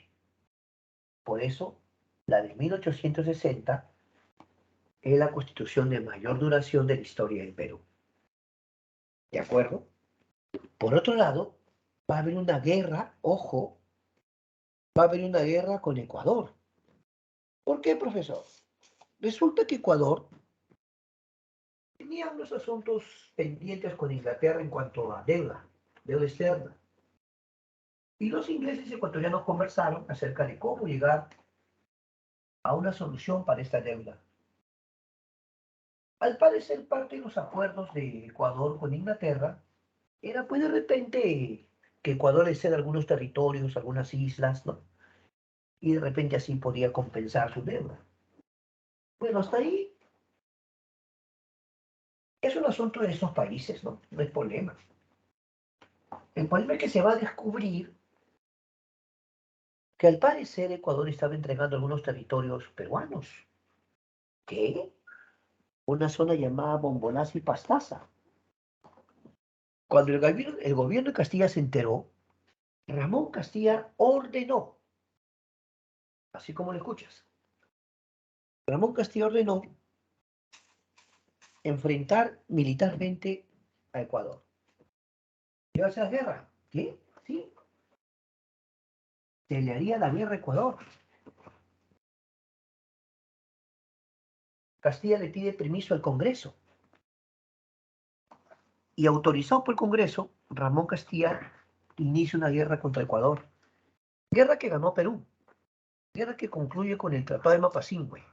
Por eso, la de 1860 es la constitución de mayor duración de la historia del Perú. ¿De acuerdo? Por otro lado, va a haber una guerra, ojo, va a haber una guerra con Ecuador. ¿Por qué, profesor? Resulta que Ecuador tenía unos asuntos pendientes con Inglaterra en cuanto a deuda externa. Y los ingleses y ecuatorianos conversaron acerca de cómo llegar a una solución para esta deuda. Al parecer, parte de los acuerdos de Ecuador con Inglaterra era, pues, de repente, que Ecuador le ceda algunos territorios, algunas islas, ¿no? Y de repente así podía compensar su deuda. Bueno, hasta ahí es un asunto de esos países, ¿no? No hay problema. El problema es que se va a descubrir que al parecer Ecuador estaba entregando algunos territorios peruanos. ¿Qué? Una zona llamada Bombonazo y Pastaza. Cuando el gobierno de Castilla se enteró, Ramón Castilla ordenó, así como lo escuchas, Ramón Castilla ordenó enfrentar militarmente a Ecuador. ¿Llevarse a la guerra? ¿Qué? Sí. se le haría la guerra a Ecuador. Castilla le pide permiso al Congreso. Y autorizado por el Congreso, Ramón Castilla inicia una guerra contra Ecuador. Guerra que ganó Perú. Guerra que concluye con el Tratado de Mapasingüe.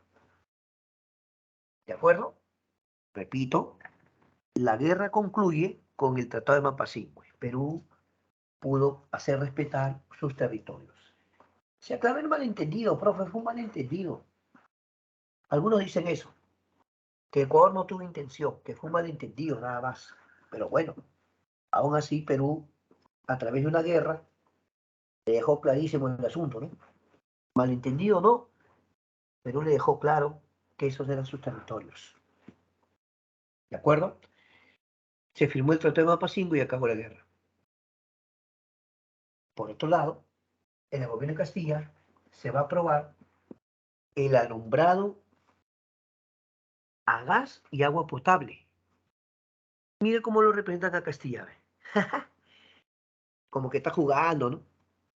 ¿De acuerdo? Repito, la guerra concluye con el Tratado de Mapasingüe. Perú pudo hacer respetar sus territorios. Se aclaró el malentendido, profe, fue un malentendido. Algunos dicen eso, que Ecuador no tuvo intención, que fue un malentendido nada más. Pero bueno, aún así Perú, a través de una guerra, le dejó clarísimo el asunto, ¿no? Malentendido o no, Perú le dejó claro que esos eran sus territorios. ¿De acuerdo? Se firmó el Tratado de Mapasingüe y acabó la guerra. Por otro lado, en el gobierno de Castilla se va a aprobar el alumbrado a gas y agua potable. Mire cómo lo representan a Castilla. Como que está jugando, ¿no?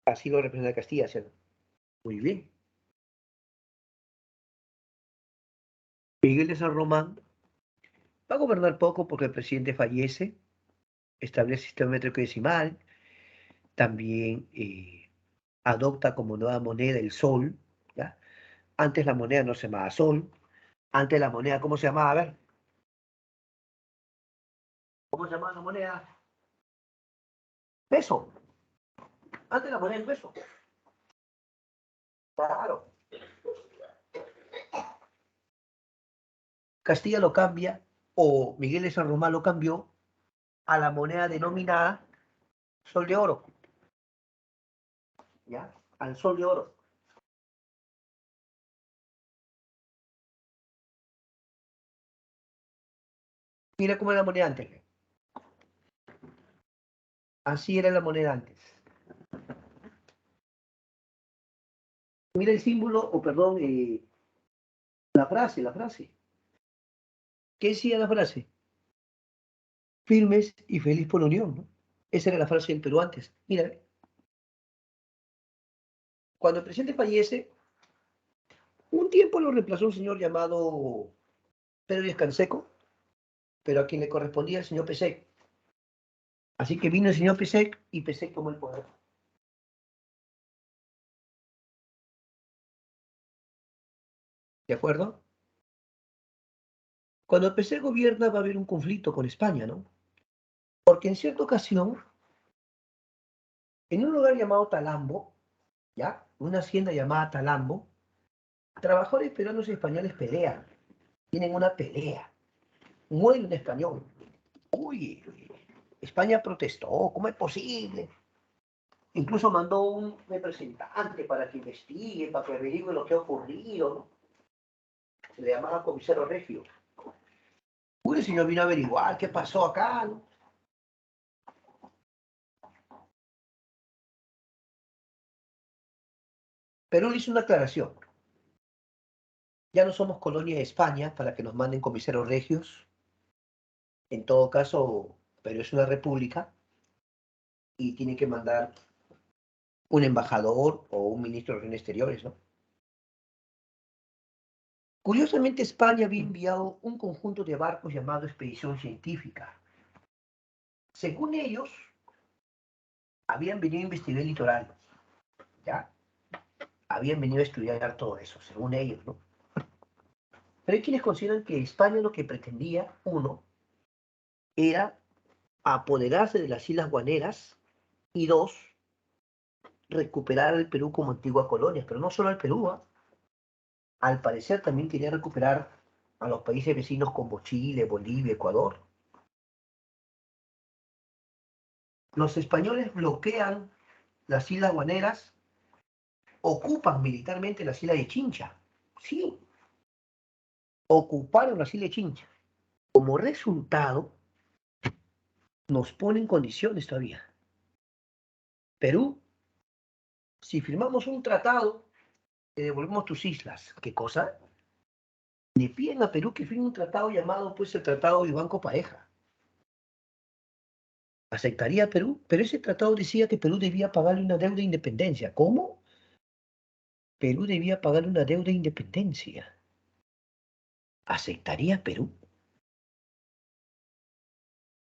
Así lo representa Castilla, ¿cierto? Muy bien. Miguel de San Román va a gobernar poco porque el presidente fallece, establece el sistema métrico decimal, también adopta como nueva moneda el sol, ¿ya? Antes la moneda no se llamaba sol, antes la moneda, ¿cómo se llamaba? A ver, ¿cómo se llamaba la moneda? Peso. Antes la moneda el peso. Claro. Castilla lo cambia, o Miguel de San Román lo cambió a la moneda denominada sol de oro. ¿Ya? Al sol de oro. Mira cómo era la moneda antes. Así era la moneda antes. Mira el símbolo, o perdón, la frase. ¿Qué decía la frase? Firmes y feliz por la unión, ¿no? Esa era la frase del Perú antes. Mira, cuando el presidente fallece, un tiempo lo reemplazó un señor llamado Pedro Díaz Canseco, pero a quien le correspondía el señor Pesek. Así que vino el señor Pesek y Pesek tomó el poder. ¿De acuerdo? Cuando el Pesek gobierna va a haber un conflicto con España, ¿no? Porque en cierta ocasión, en un lugar llamado Talambo, ¿ya? Una hacienda llamada Talambo, trabajadores peruanos y españoles pelean. Tienen una pelea. Muere un español. Uy, España protestó. ¿Cómo es posible? Incluso mandó un representante para que investigue, para que averigüe lo que ha ocurrido, ¿no? Se le llamaba comisario regio. Uy, el señor vino a averiguar qué pasó acá, ¿no? Pero él hizo una aclaración. Ya no somos colonia de España para que nos manden comisarios regios. En todo caso, pero es una república y tiene que mandar un embajador o un ministro de Relaciones Exteriores, ¿no? Curiosamente, España había enviado un conjunto de barcos llamado Expedición Científica. Según ellos, habían venido a investigar el litoral, ¿ya? Habían venido a estudiar todo eso, según ellos, ¿no? Pero hay quienes consideran que España lo que pretendía, uno, era apoderarse de las Islas Guaneras y dos, recuperar el Perú como antigua colonia, pero no solo al Perú, ¿ah? Al parecer también quería recuperar a los países vecinos como Chile, Bolivia, Ecuador. Los españoles bloquean las Islas Guaneras, ocupan militarmente las Islas de Chincha. Sí, ocuparon las Islas de Chincha. Como resultado, nos ponen condiciones todavía. Perú, si firmamos un tratado, te devolvemos tus islas. ¿Qué cosa? Le piden a Perú que firme un tratado llamado, pues, el Tratado de Banco Pareja. ¿Aceptaría Perú? Pero ese tratado decía que Perú debía pagarle una deuda de independencia. ¿Cómo? Perú debía pagar una deuda de independencia. ¿Aceptaría Perú?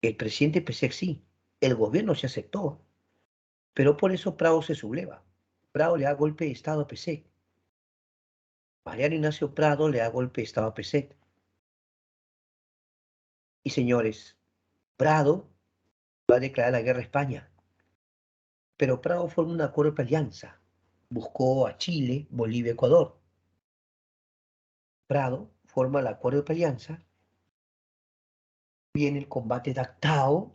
El presidente PSEC sí, el gobierno se aceptó, pero por eso Prado se subleva. Prado le da golpe de Estado a PSEC. Mariano Ignacio Prado le da golpe de Estado a PSEC. Y señores, Prado va a declarar la guerra a España, pero Prado forma un acuerdo de alianza. Buscó a Chile, Bolivia, Ecuador. Prado forma el acuerdo de alianza. Viene el combate de Actao,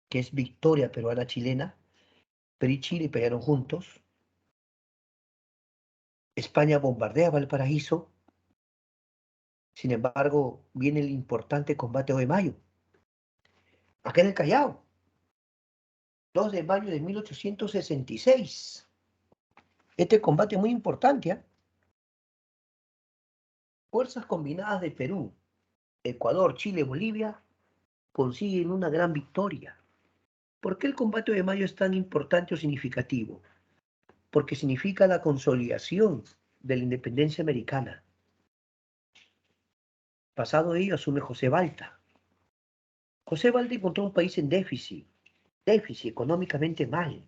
que es victoria peruana-chilena. Perú y Chile pelearon juntos. España bombardea Valparaíso. Sin embargo, viene el importante combate de mayo, acá en el Callao, 2 de mayo de 1866. Este combate es muy importante, ¿eh? Fuerzas combinadas de Perú, Ecuador, Chile, Bolivia consiguen una gran victoria. ¿Por qué el combate de mayo es tan importante o significativo? Porque significa la consolidación de la independencia americana. Pasado ello asume José Balta. José Balta encontró un país en déficit económicamente mal.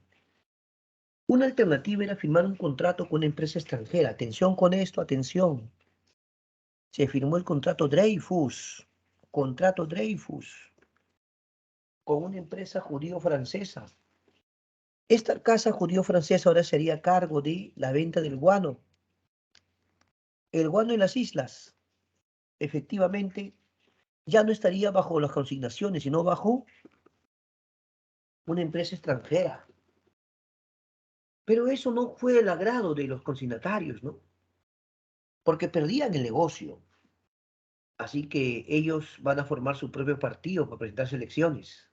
Una alternativa era firmar un contrato con una empresa extranjera. Atención con esto, atención. Se firmó el contrato Dreyfus, con una empresa judío-francesa. Esta casa judío-francesa ahora sería a cargo de la venta del guano. El guano en las islas, efectivamente, ya no estaría bajo las consignaciones, sino bajo una empresa extranjera. Pero eso no fue el agrado de los consignatarios, ¿no? Porque perdían el negocio. Así que ellos van a formar su propio partido para presentarse elecciones.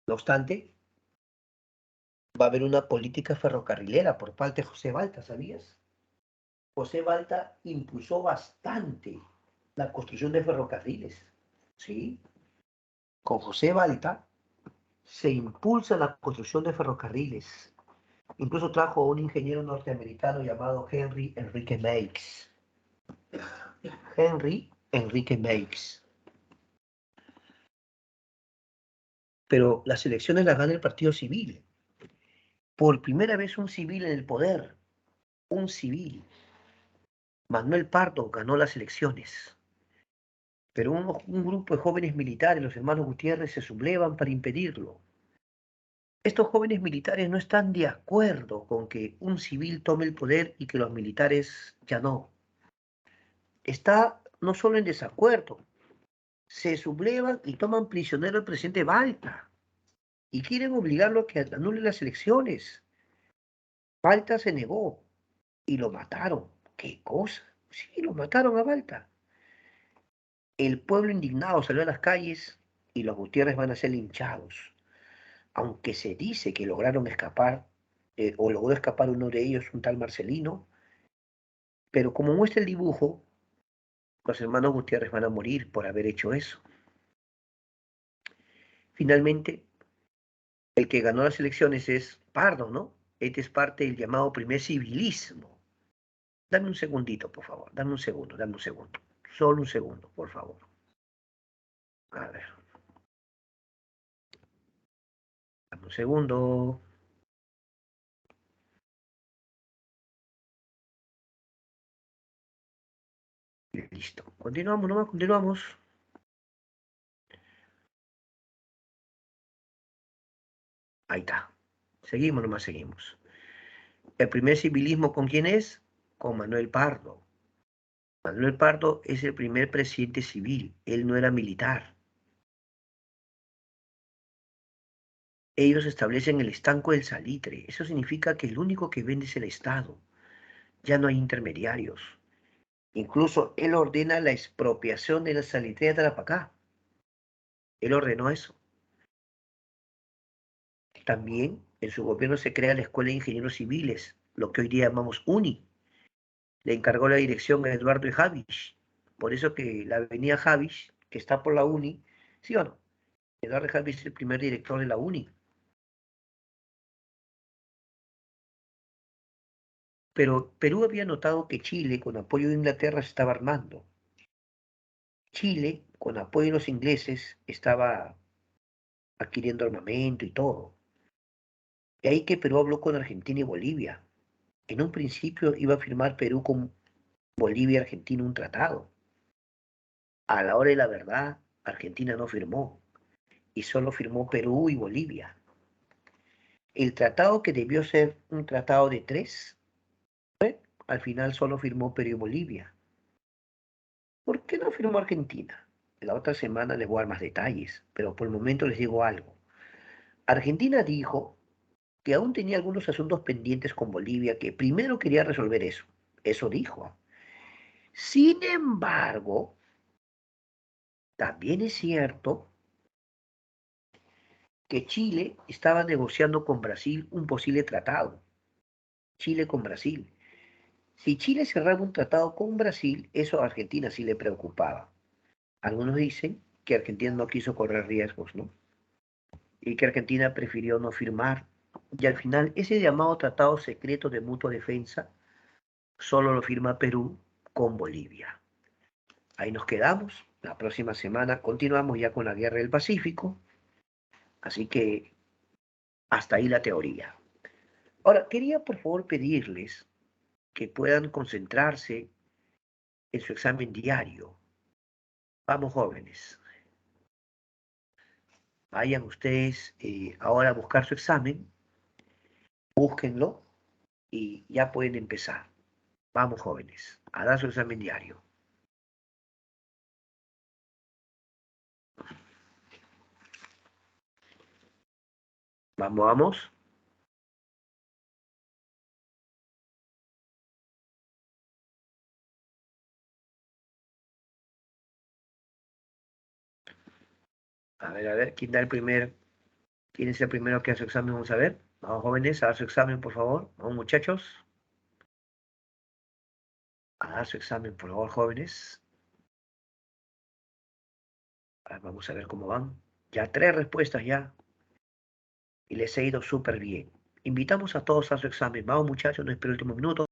No obstante, va a haber una política ferrocarrilera por parte de José Balta, ¿sabías? José Balta impulsó bastante la construcción de ferrocarriles. ¿Sí? Con José Balta se impulsa la construcción de ferrocarriles. Incluso trajo a un ingeniero norteamericano llamado Henry Enrique Meigs. Henry Enrique Meigs. Pero las elecciones las gana el Partido Civil. Por primera vez un civil en el poder. Un civil. Manuel Pardo ganó las elecciones. Pero un grupo de jóvenes militares, los hermanos Gutiérrez, se sublevan para impedirlo. Estos jóvenes militares no están de acuerdo con que un civil tome el poder y que los militares ya no. Está no solo en desacuerdo, se sublevan y toman prisionero al presidente Balta y quieren obligarlo a que anule las elecciones. Balta se negó y lo mataron. ¿Qué cosa? Sí, lo mataron a Balta. El pueblo indignado salió a las calles y los Gutiérrez van a ser linchados. Aunque se dice que lograron escapar, o logró escapar uno de ellos, un tal Marcelino, pero como muestra el dibujo, los hermanos Gutiérrez van a morir por haber hecho eso. Finalmente, el que ganó las elecciones es Pardo, ¿no? Este es parte del llamado primer civilismo. Dame un segundito, por favor, dame un segundo. Solo un segundo, por favor. A ver, dame un segundo. Listo. Continuamos nomás, continuamos. Ahí está. Seguimos nomás, seguimos. El primer civilismo, ¿con quién es? Con Manuel Pardo. Manuel Pardo es el primer presidente civil. Él no era militar. Ellos establecen el estanco del salitre. Eso significa que el único que vende es el Estado. Ya no hay intermediarios. Incluso él ordena la expropiación de la salitrera de Tarapacá. Él ordenó eso. También en su gobierno se crea la Escuela de Ingenieros Civiles, lo que hoy día llamamos UNI. Le encargó la dirección a Eduardo de Havish. Por eso que la avenida Havish, que está por la UNI, ¿sí o no? Eduardo de Havish es el primer director de la UNI. pero Perú había notado que Chile, con apoyo de Inglaterra, se estaba armando. Chile, con apoyo de los ingleses, estaba adquiriendo armamento y todo. De ahí que Perú habló con Argentina y Bolivia. En un principio iba a firmar Perú con Bolivia y Argentina un tratado. A la hora de la verdad, Argentina no firmó y solo firmó Perú y Bolivia. El tratado que debió ser un tratado de tres, al final solo firmó Perú y Bolivia. ¿Por qué no firmó Argentina? La otra semana les voy a dar más detalles, pero por el momento les digo algo. Argentina dijo que aún tenía algunos asuntos pendientes con Bolivia, que primero quería resolver eso. Eso dijo. Sin embargo, también es cierto que Chile estaba negociando con Brasil un posible tratado. Chile con Brasil. Si Chile cerraba un tratado con Brasil, eso a Argentina sí le preocupaba. Algunos dicen que Argentina no quiso correr riesgos, ¿no? Y que Argentina prefirió no firmar. Y al final, ese llamado Tratado Secreto de Mutua Defensa solo lo firma Perú con Bolivia. Ahí nos quedamos. La próxima semana continuamos ya con la Guerra del Pacífico. Así que hasta ahí la teoría. Ahora, quería por favor pedirles que puedan concentrarse en su examen diario. Vamos, jóvenes. Vayan ustedes ahora a buscar su examen, búsquenlo y ya pueden empezar. Vamos, jóvenes, a dar su examen diario. Vamos, vamos. A ver, ¿quién da el primer? ¿Quién es el primero que hace su examen? Vamos a ver. Vamos, jóvenes, a dar su examen, por favor. Vamos, muchachos. A dar su examen, por favor, jóvenes. Vamos a ver cómo van. Ya tres respuestas ya. Y les ha ido súper bien. Invitamos a todos a su examen. Vamos, muchachos, no espero el último minuto.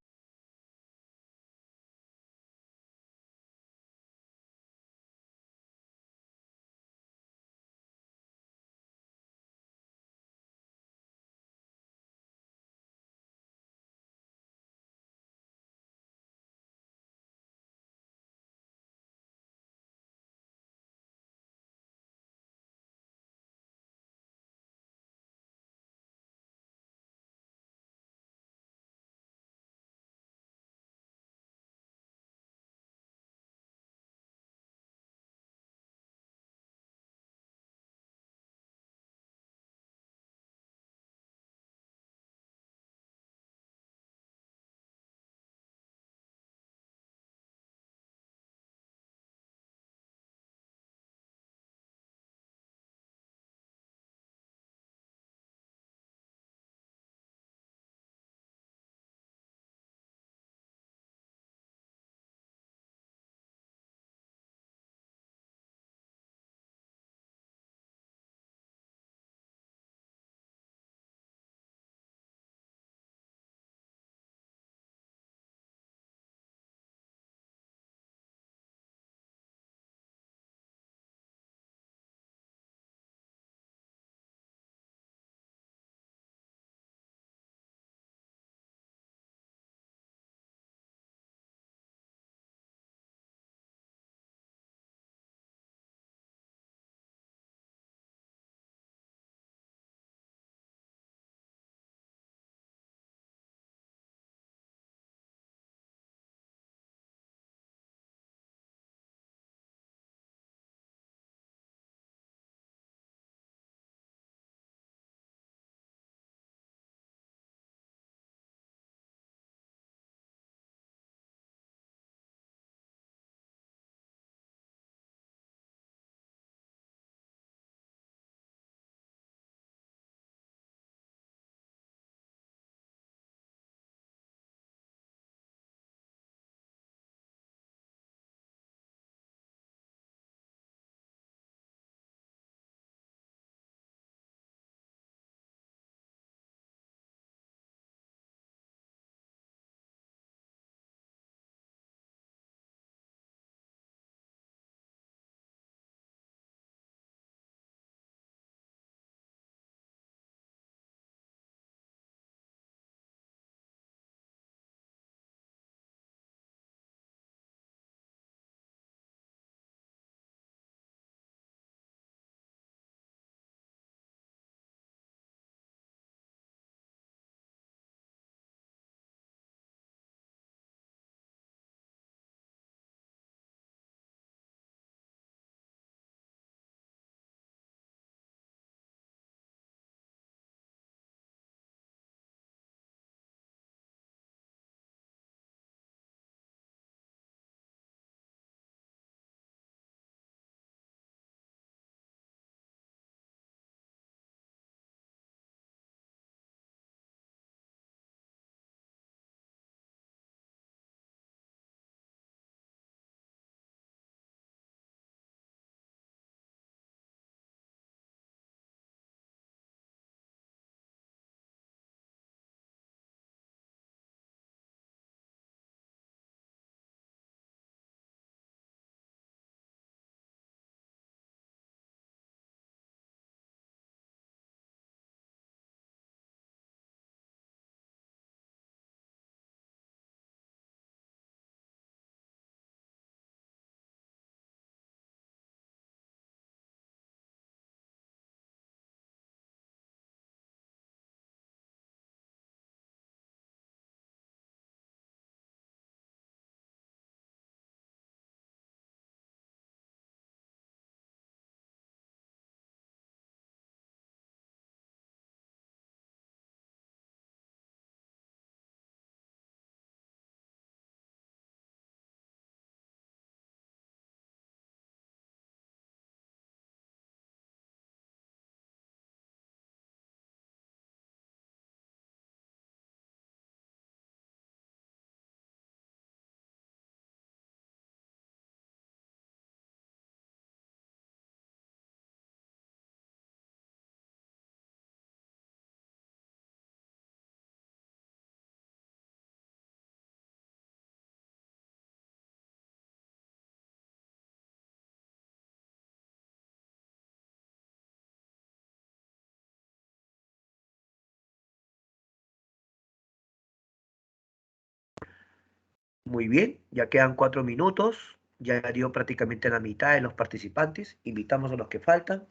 Muy bien, ya quedan 4 minutos. Ya dio prácticamente la mitad de los participantes. Invitamos a los que faltan.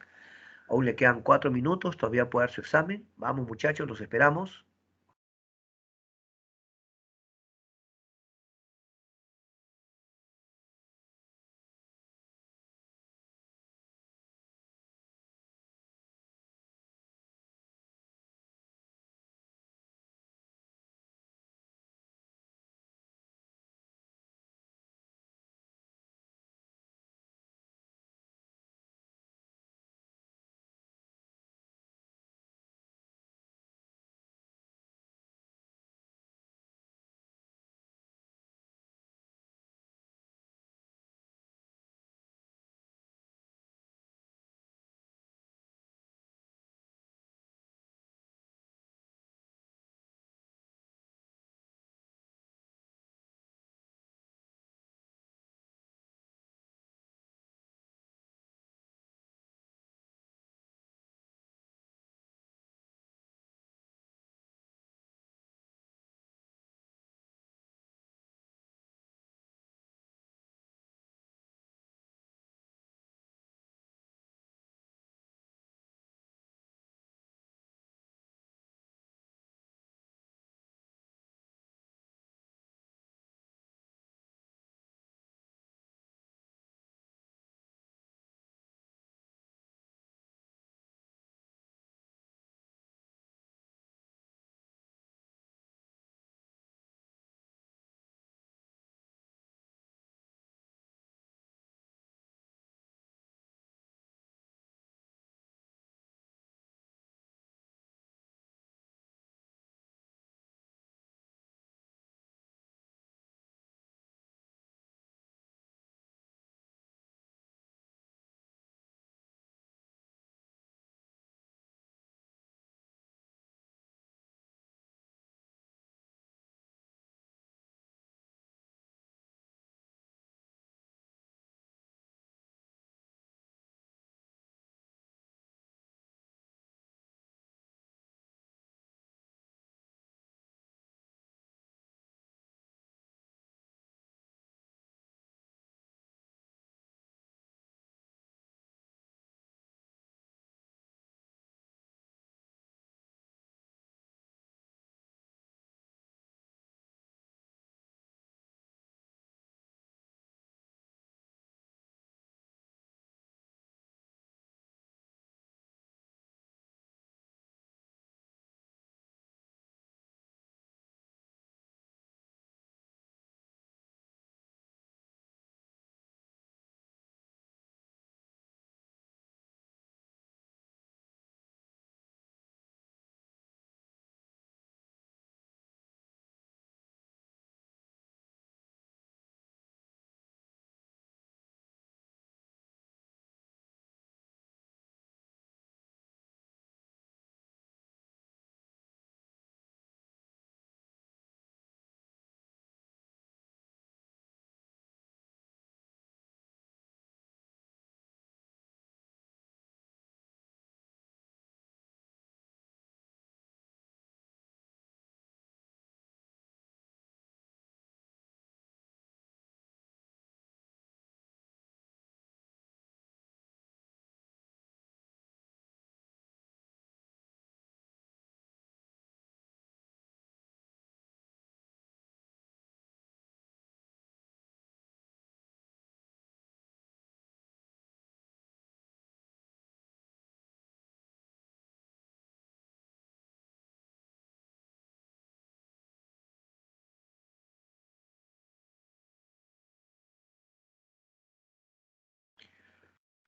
Aún le quedan 4 minutos. Todavía puede dar su examen. Vamos, muchachos, los esperamos.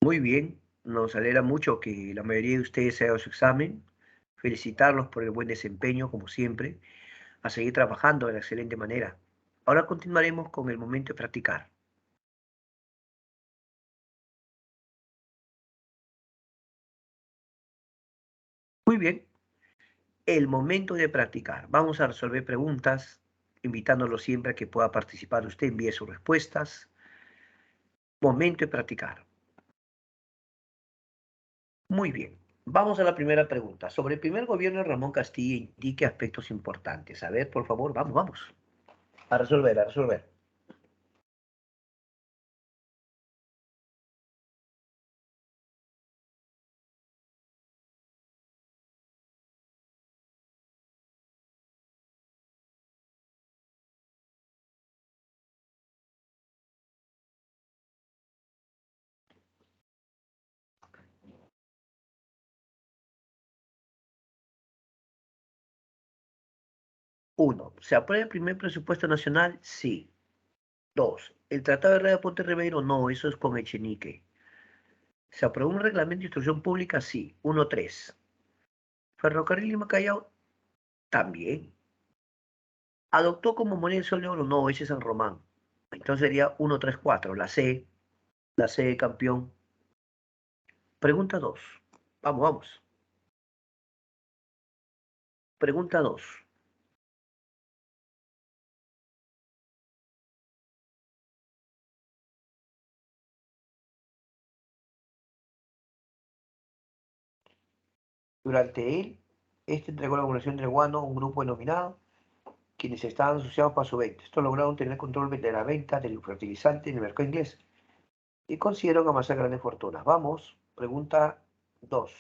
Muy bien, nos alegra mucho que la mayoría de ustedes haya dado su examen. Felicitarlos por el buen desempeño, como siempre, a seguir trabajando de la excelente manera. Ahora continuaremos con el momento de practicar. Muy bien, el momento de practicar. Vamos a resolver preguntas, invitándolo siempre a que pueda participar usted, envíe sus respuestas. Momento de practicar. Muy bien. Vamos a la primera pregunta. Sobre el primer gobierno de Ramón Castilla, indique aspectos importantes. A ver, por favor, vamos, vamos. A resolver, a resolver. 1. ¿Se aprueba el primer presupuesto nacional? Sí. 2. ¿El Tratado de Red de Ponte Ribeiro? No, eso es con Echenique. ¿Se aprobó un reglamento de instrucción pública? Sí. 1-3. ¿Ferrocarril Lima Callao? También. ¿Adoptó como moneda el sol de oro? No, ese es San Román. Entonces sería 1-3-4. La C de campeón. Pregunta 2. Vamos, vamos. Pregunta 2. Durante él, este entregó la población del guano a un grupo denominado quienes estaban asociados para su venta. Estos lograron tener control de la venta del fertilizante en el mercado inglés y consiguieron amasar grandes fortunas. Vamos, pregunta 2.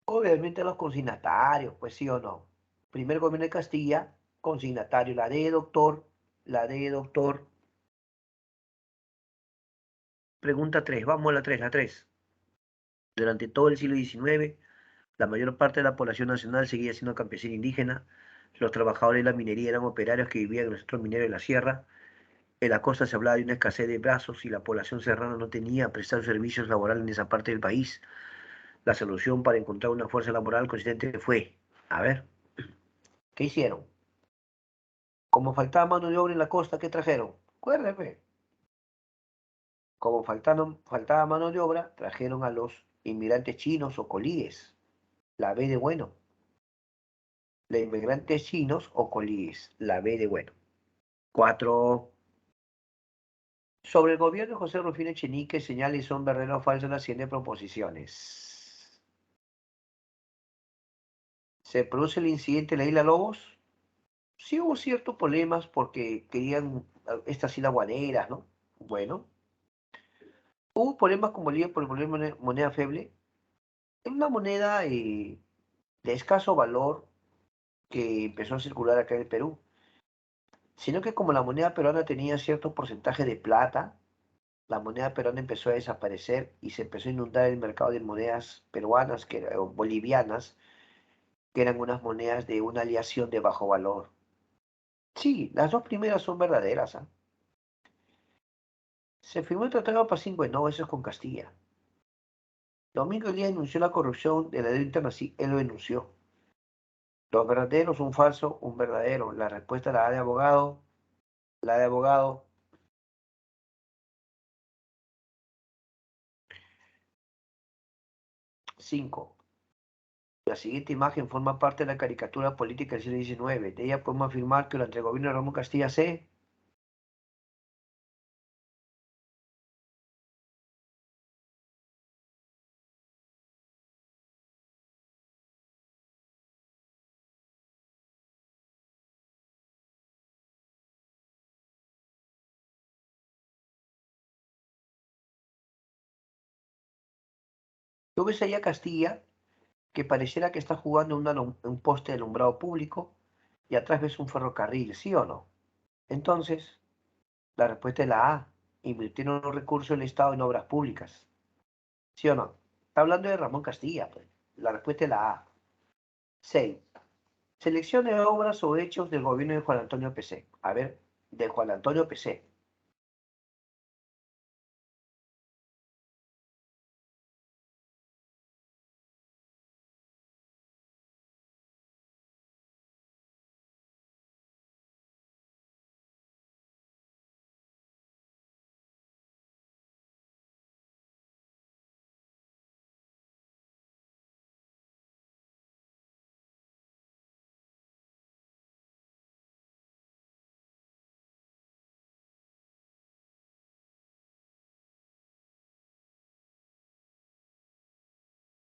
Obviamente los consignatarios, pues sí o no. Primer gobierno de Castilla, consignatario, la D, doctor, la D, doctor. Pregunta 3. Vamos a la 3. Durante todo el siglo XIX, la mayor parte de la población nacional seguía siendo campesina indígena. Los trabajadores de la minería eran operarios que vivían en los centros mineros de la sierra. En la costa se hablaba de una escasez de brazos y la población serrana no tenía prestar servicios laborales en esa parte del país. La solución para encontrar una fuerza laboral consistente fue, a ver, ¿qué hicieron? Como faltaba mano de obra en la costa, ¿qué trajeron? Acuérdenme. Como faltaba mano de obra, trajeron a los inmigrantes chinos o colíes. La B de bueno. Los inmigrantes chinos o colíes. La B de bueno. 4. Sobre el gobierno de José Rufino Echenique, señales son verdaderas o falsas las siguientes proposiciones. ¿Se produce el incidente en la isla Lobos? Sí hubo ciertos problemas porque querían estas islas guaneras, ¿no? Bueno, hubo problemas con Bolivia por el problema de moneda feble. Es una moneda de escaso valor que empezó a circular acá en el Perú, sino que como la moneda peruana tenía cierto porcentaje de plata, la moneda peruana empezó a desaparecer y se empezó a inundar el mercado de monedas peruanas o bolivianas, que eran unas monedas de una aleación de bajo valor. Sí, las dos primeras son verdaderas, ¿ah? Se firmó el Tratado de Pacífico, no, eso es con Castilla. Domingo Elías denunció la corrupción de la deuda interna, sí, él lo denunció. Dos verdaderos, un falso, un verdadero. La respuesta la da de abogado, la de abogado. 5. La siguiente imagen forma parte de la caricatura política del siglo XIX. De ella podemos afirmar que durante el gobierno de Ramón Castilla C. Tú ves ahí a Castilla, que pareciera que está jugando un poste de alumbrado público, y atrás ves un ferrocarril, ¿sí o no? Entonces, la respuesta es la A. Invirtieron los recursos del Estado en obras públicas. ¿Sí o no? Está hablando de Ramón Castilla, pues. La respuesta es la A. 6. Selección de obras o hechos del gobierno de Juan Antonio PC. A ver, de Juan Antonio PC.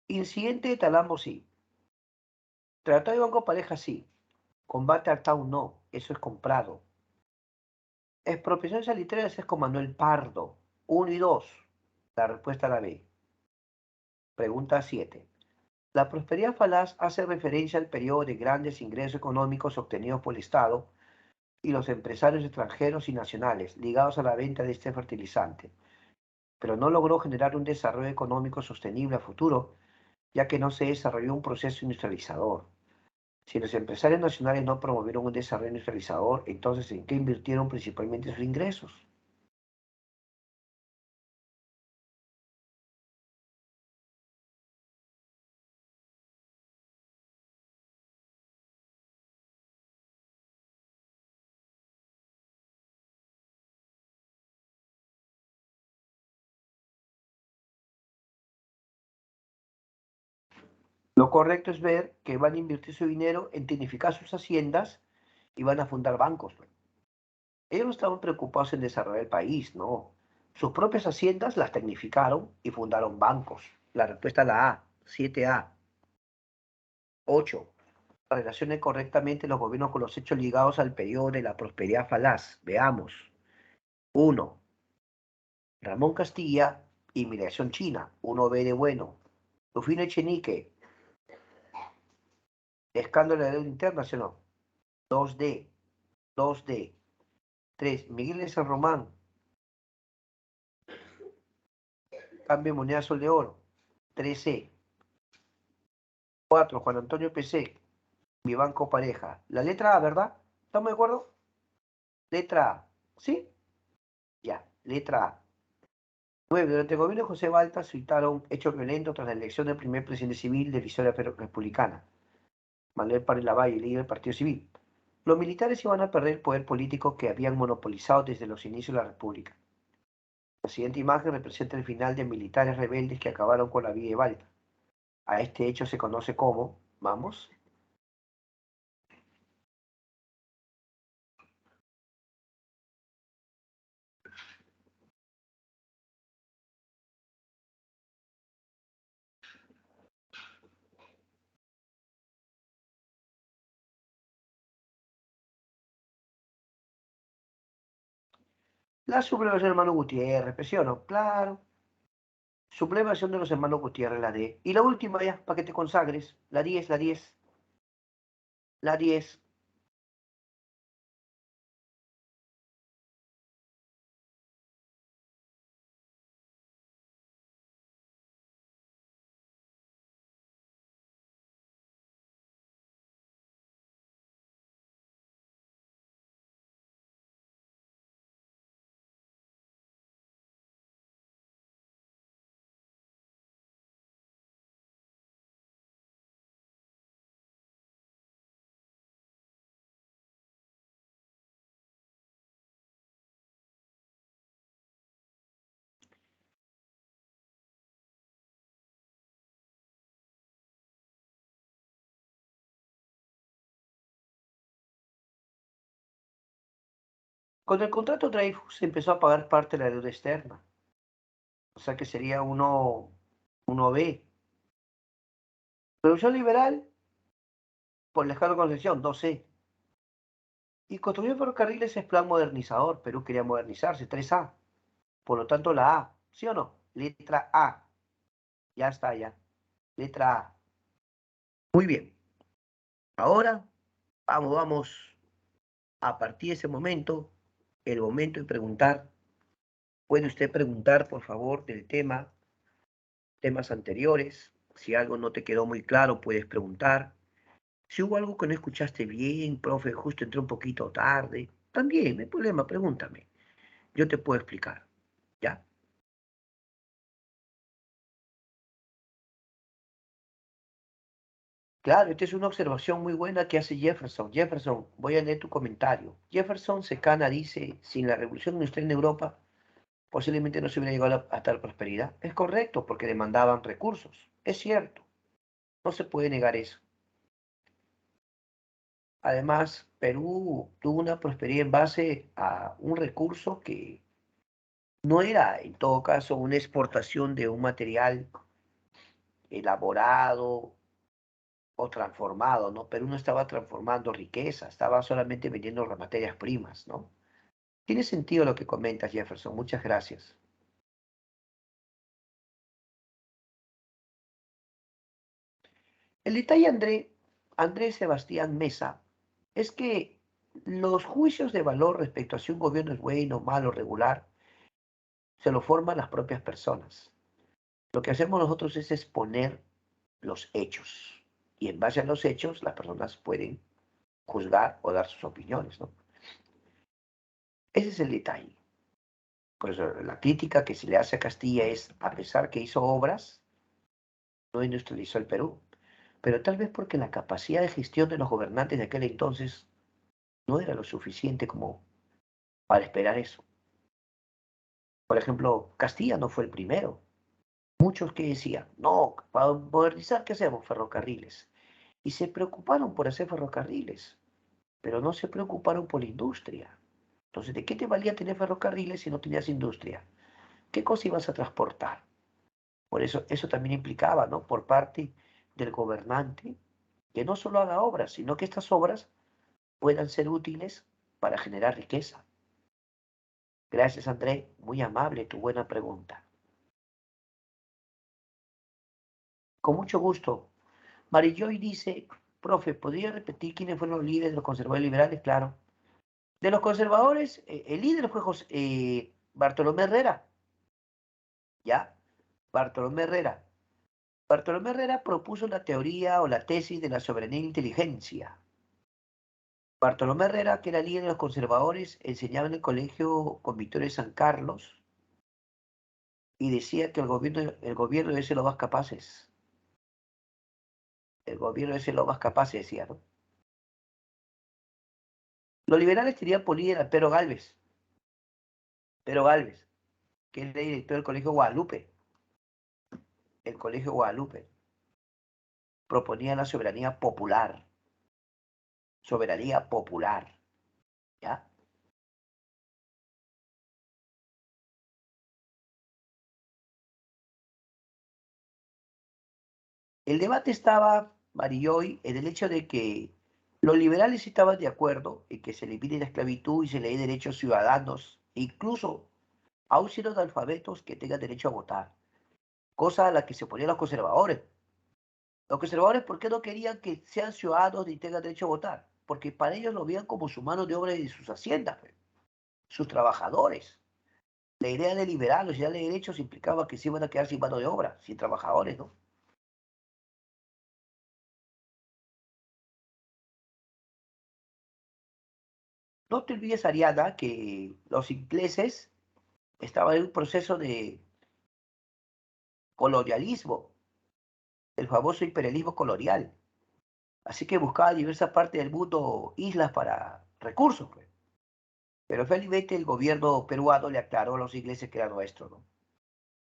Incidente de Talambo, sí. Tratado de Banco Pareja, sí. Combate al Town, no. Eso es comprado. Expropiación salitrera es con Manuel Pardo. 1 y 2. La respuesta la B. Pregunta 7. La prosperidad falaz hace referencia al periodo de grandes ingresos económicos obtenidos por el Estado y los empresarios extranjeros y nacionales ligados a la venta de este fertilizante, pero no logró generar un desarrollo económico sostenible a futuro, ya que no se desarrolló un proceso industrializador. Si los empresarios nacionales no promovieron un desarrollo industrializador, entonces ¿en qué invirtieron principalmente sus ingresos? Lo correcto es ver que van a invertir su dinero en tecnificar sus haciendas y van a fundar bancos, pues. Ellos no estaban preocupados en desarrollar el país, no. Sus propias haciendas las tecnificaron y fundaron bancos. La respuesta es la A, 7A. 8. Relacione correctamente los gobiernos con los hechos ligados al periodo de la prosperidad falaz. Veamos. 1. Ramón Castilla, inmigración china. 1B de bueno. Rufino Echenique, escándalo de la deuda interna, ¿sí o no? 2D. 2D. 3. Miguel de San Román, cambio de moneda sol de oro. 3C. 4. Juan Antonio PC, mi banco pareja. La letra A, ¿verdad? ¿Estamos de acuerdo? Letra A. ¿Sí? Ya. Letra A. 9. Durante el gobierno de José Balta se citaron hechos violentos tras la elección del primer presidente civil de la historia republicana, Manuel Párez Lavalle, líder del Partido Civil. Los militares iban a perder el poder político que habían monopolizado desde los inicios de la República. La siguiente imagen representa el final de militares rebeldes que acabaron con la vida de Balta. A este hecho se conoce como, vamos, la sublevación de los hermanos Gutiérrez, presiono, claro. Sublevación de los hermanos Gutiérrez, la D. Y la última ya, para que te consagres, la 10, la 10, la 10. Con el contrato Dreyfus se empezó a pagar parte de la deuda externa, o sea que sería 1B. Revolución liberal por Lejano Concepción, 2C. Y construir ferrocarriles es plan modernizador. Perú quería modernizarse, 3A. Por lo tanto, la A, ¿sí o no? Letra A. Ya está, ya. Letra A. Muy bien. Ahora, vamos. A partir de ese momento, el momento de preguntar. Puede usted preguntar, por favor, del tema, temas anteriores. Si algo no te quedó muy claro, puedes preguntar. Si hubo algo que no escuchaste bien, profe, justo entré un poquito tarde, también, no hay problema, pregúntame. Yo te puedo explicar. ¿Ya? Claro, esta es una observación muy buena que hace Jefferson. Jefferson, voy a leer tu comentario. Jefferson Secana dice, sin la revolución industrial en Europa, posiblemente no se hubiera llegado a tal prosperidad. Es correcto, porque demandaban recursos. Es cierto, no se puede negar eso. Además, Perú tuvo una prosperidad en base a un recurso que no era, en todo caso, una exportación de un material elaborado o transformado, ¿no? Perú no estaba transformando riqueza, estaba solamente vendiendo las materias primas, ¿no? Tiene sentido lo que comentas, Jefferson. Muchas gracias. El detalle, Andrés Sebastián Mesa, es que Los juicios de valor respecto a si un gobierno es bueno, malo, regular, se lo forman las propias personas. Lo que hacemos nosotros es exponer los hechos. Y en base a los hechos, las personas pueden juzgar o dar sus opiniones, ¿no? Ese es el detalle. Por eso la crítica que se le hace a Castilla es, a pesar que hizo obras, no industrializó el Perú. Pero tal vez porque la capacidad de gestión de los gobernantes de aquel entonces no era lo suficiente como para esperar eso. Por ejemplo, Castilla no fue el primero. Muchos que decían, no, para modernizar, ¿qué hacemos? Ferrocarriles. Y se preocuparon por hacer ferrocarriles, pero no se preocuparon por la industria. Entonces, ¿de qué te valía tener ferrocarriles si no tenías industria? ¿Qué cosa ibas a transportar? Por eso, eso también implicaba, ¿no? Por parte del gobernante, que no solo haga obras, sino que estas obras puedan ser útiles para generar riqueza. Gracias, André. Muy amable tu buena pregunta. Con mucho gusto. Marilloy dice, profe, ¿podría repetir quiénes fueron los líderes de los conservadores liberales? Claro. De los conservadores, el líder fue Bartolomé Herrera, ¿ya? Bartolomé Herrera. Bartolomé Herrera propuso la teoría o la tesis de la soberanía e inteligencia. Bartolomé Herrera, que era líder de los conservadores, enseñaba en el colegio con Victoria de San Carlos y decía que el gobierno debe ser lo más capaces. El gobierno debe ser lo más capaces, decía, ¿no? Los liberales tenían por líder a Pedro Gálvez, que era el director del Colegio Guadalupe. El Colegio Guadalupe proponía la soberanía popular, ¿ya? El debate estaba, Marilloy, en el hecho de que los liberales estaban de acuerdo en que se elimine la esclavitud y se le dé derechos ciudadanos, e incluso a un siendo analfabetos que tengan derecho a votar, cosa a la que se oponían los conservadores. Los conservadores, ¿por qué no querían que sean ciudadanos y tengan derecho a votar? Porque para ellos lo veían como su mano de obra y sus haciendas, pues, sus trabajadores. La idea de liberarlos y darle derechos implicaba que se iban a quedar sin mano de obra, sin trabajadores, ¿no? No te olvides, Ariana, que los ingleses estaban en un proceso de colonialismo, el famoso imperialismo colonial. Así que buscaba diversas partes del mundo islas para recursos, pues. Pero felizmente el gobierno peruano le aclaró a los ingleses que era nuestro, ¿no?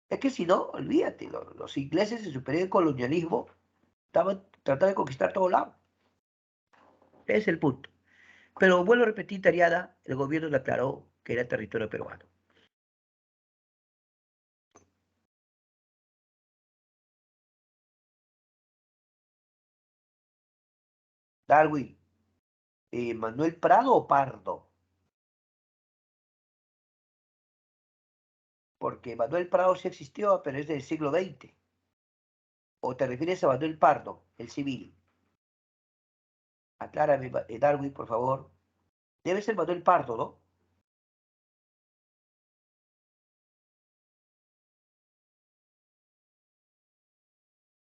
Es que si no, olvídate, los ingleses en su periodo de colonialismo estaban tratando de conquistar todo lado. Ese es el punto. Pero vuelvo a repetir, Tariana, el gobierno le aclaró que era territorio peruano. Darwin, Manuel Prado o Pardo, porque Manuel Prado sí existió, pero es del siglo XX. ¿O te refieres a Manuel Pardo, el civil? Aclárame, Darwin, por favor. Debe ser Manuel Pardo, ¿no?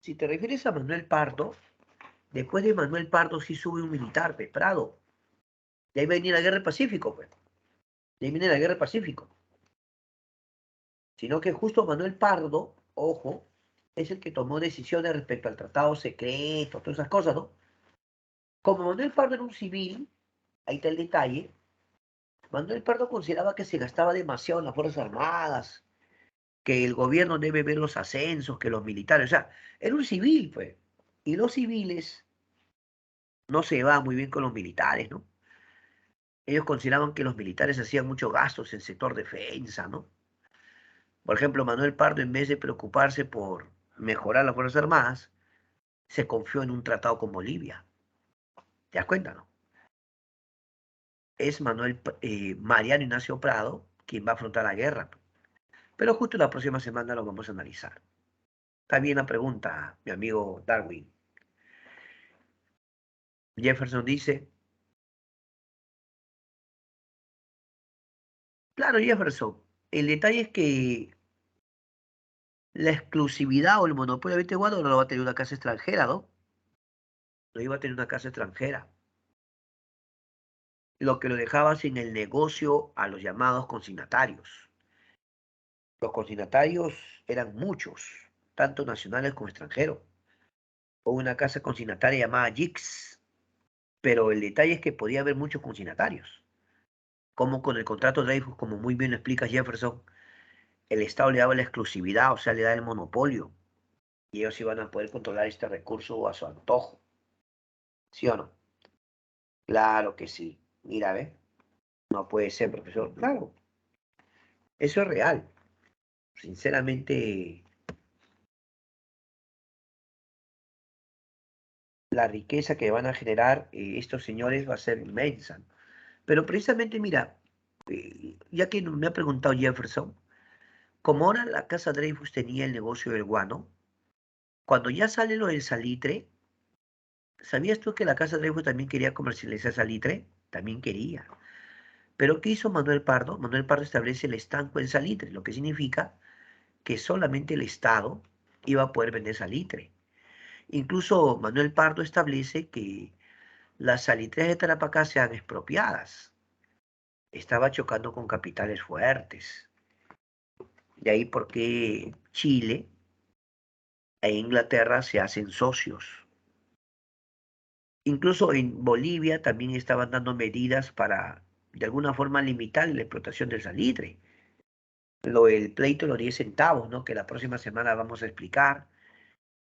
Si te refieres a Manuel Pardo, después de Manuel Pardo sí sube un militar, pues, Prado. De ahí venía la guerra del Pacífico, pues. De ahí viene la guerra del Pacífico. Sino que justo Manuel Pardo, ojo, es el que tomó decisiones respecto al tratado secreto, todas esas cosas, ¿no? Como Manuel Pardo era un civil, ahí está el detalle, Manuel Pardo consideraba que se gastaba demasiado en las Fuerzas Armadas, que el gobierno debe ver los ascensos, que los militares, o sea, era un civil, pues. Y los civiles no se llevaban muy bien con los militares, ¿no? Ellos consideraban que los militares hacían muchos gastos en sector defensa, ¿no? Por ejemplo, Manuel Pardo, en vez de preocuparse por mejorar las Fuerzas Armadas, se confió en un tratado con Bolivia. ¿Te das cuenta, no? Es Mariano Ignacio Prado quien va a afrontar la guerra. Pero justo la próxima semana lo vamos a analizar. Está bien la pregunta, mi amigo Darwin. Jefferson dice, Claro, Jefferson. El detalle es que la exclusividad o el monopolio de Guano no lo va a tener una casa extranjera, ¿no? No iba a tener una casa extranjera. Lo que lo dejaba sin el negocio a los llamados consignatarios. Los consignatarios eran muchos, tanto nacionales como extranjeros. Hubo una casa consignataria llamada Jix, pero el detalle es que podía haber muchos consignatarios. Como con el contrato Dreyfus, como muy bien lo explica Jefferson, el Estado le daba la exclusividad, o sea, le da el monopolio, y ellos iban a poder controlar este recurso a su antojo. ¿Sí o no? Claro que sí. Mira, ¿ve? No puede ser, profesor. Claro, eso es real. Sinceramente, la riqueza que van a generar estos señores va a ser inmensa. Pero precisamente, mira, ya que me ha preguntado Jefferson, como ahora la casa Dreyfus tenía el negocio del guano, cuando ya sale lo del salitre, ¿sabías tú que la casa Dreyfus también quería comercializar salitre? También quería. Pero ¿qué hizo Manuel Pardo? Manuel Pardo establece el estanco en salitre, lo que significa que solamente el Estado iba a poder vender salitre. Incluso Manuel Pardo establece que las salitreras de Tarapacá sean expropiadas. Estaba chocando con capitales fuertes. De ahí por qué Chile e Inglaterra se hacen socios. Incluso en Bolivia también estaban dando medidas para, de alguna forma, limitar la explotación del salitre. El pleito de los 10 centavos, ¿no? Que la próxima semana vamos a explicar,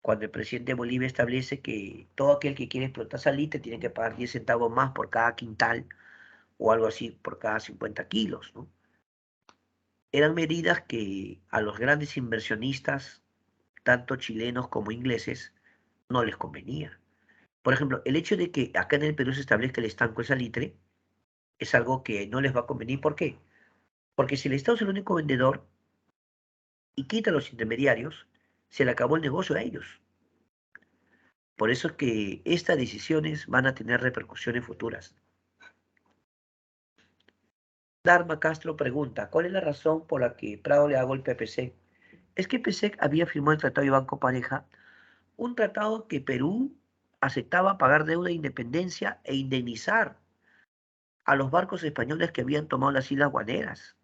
cuando el presidente de Bolivia establece que todo aquel que quiere explotar salitre tiene que pagar 10 centavos más por cada quintal o algo así por cada 50 kilos, ¿no? Eran medidas que a los grandes inversionistas, tanto chilenos como ingleses, no les convenía. Por ejemplo, el hecho de que acá en el Perú se establezca el estanco de salitre es algo que no les va a convenir. ¿Por qué? Porque si el Estado es el único vendedor y quita a los intermediarios, se le acabó el negocio a ellos. Por eso es que estas decisiones van a tener repercusiones futuras. Dharma Castro pregunta, ¿cuál es la razón por la que Prado le da golpe a PSEC? Es que PSEC había firmado el Tratado de Banco Pareja, un tratado que Perú aceptaba pagar deuda de independencia e indemnizar a los barcos españoles que habían tomado las Islas Guaneras.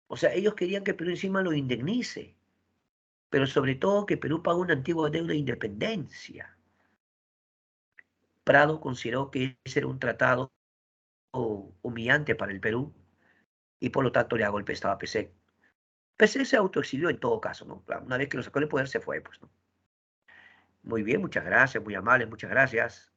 O sea, ellos querían que Perú encima lo indemnice, pero sobre todo que Perú pague una antigua deuda de independencia. Prado consideró que ese era un tratado humillante para el Perú y por lo tanto le da golpe de estado a PSEC. PSEC se autoexilió en todo caso, ¿no? Una vez que lo sacó del poder se fue, pues, ¿no? Muy bien, muchas gracias, muy amable, muchas gracias.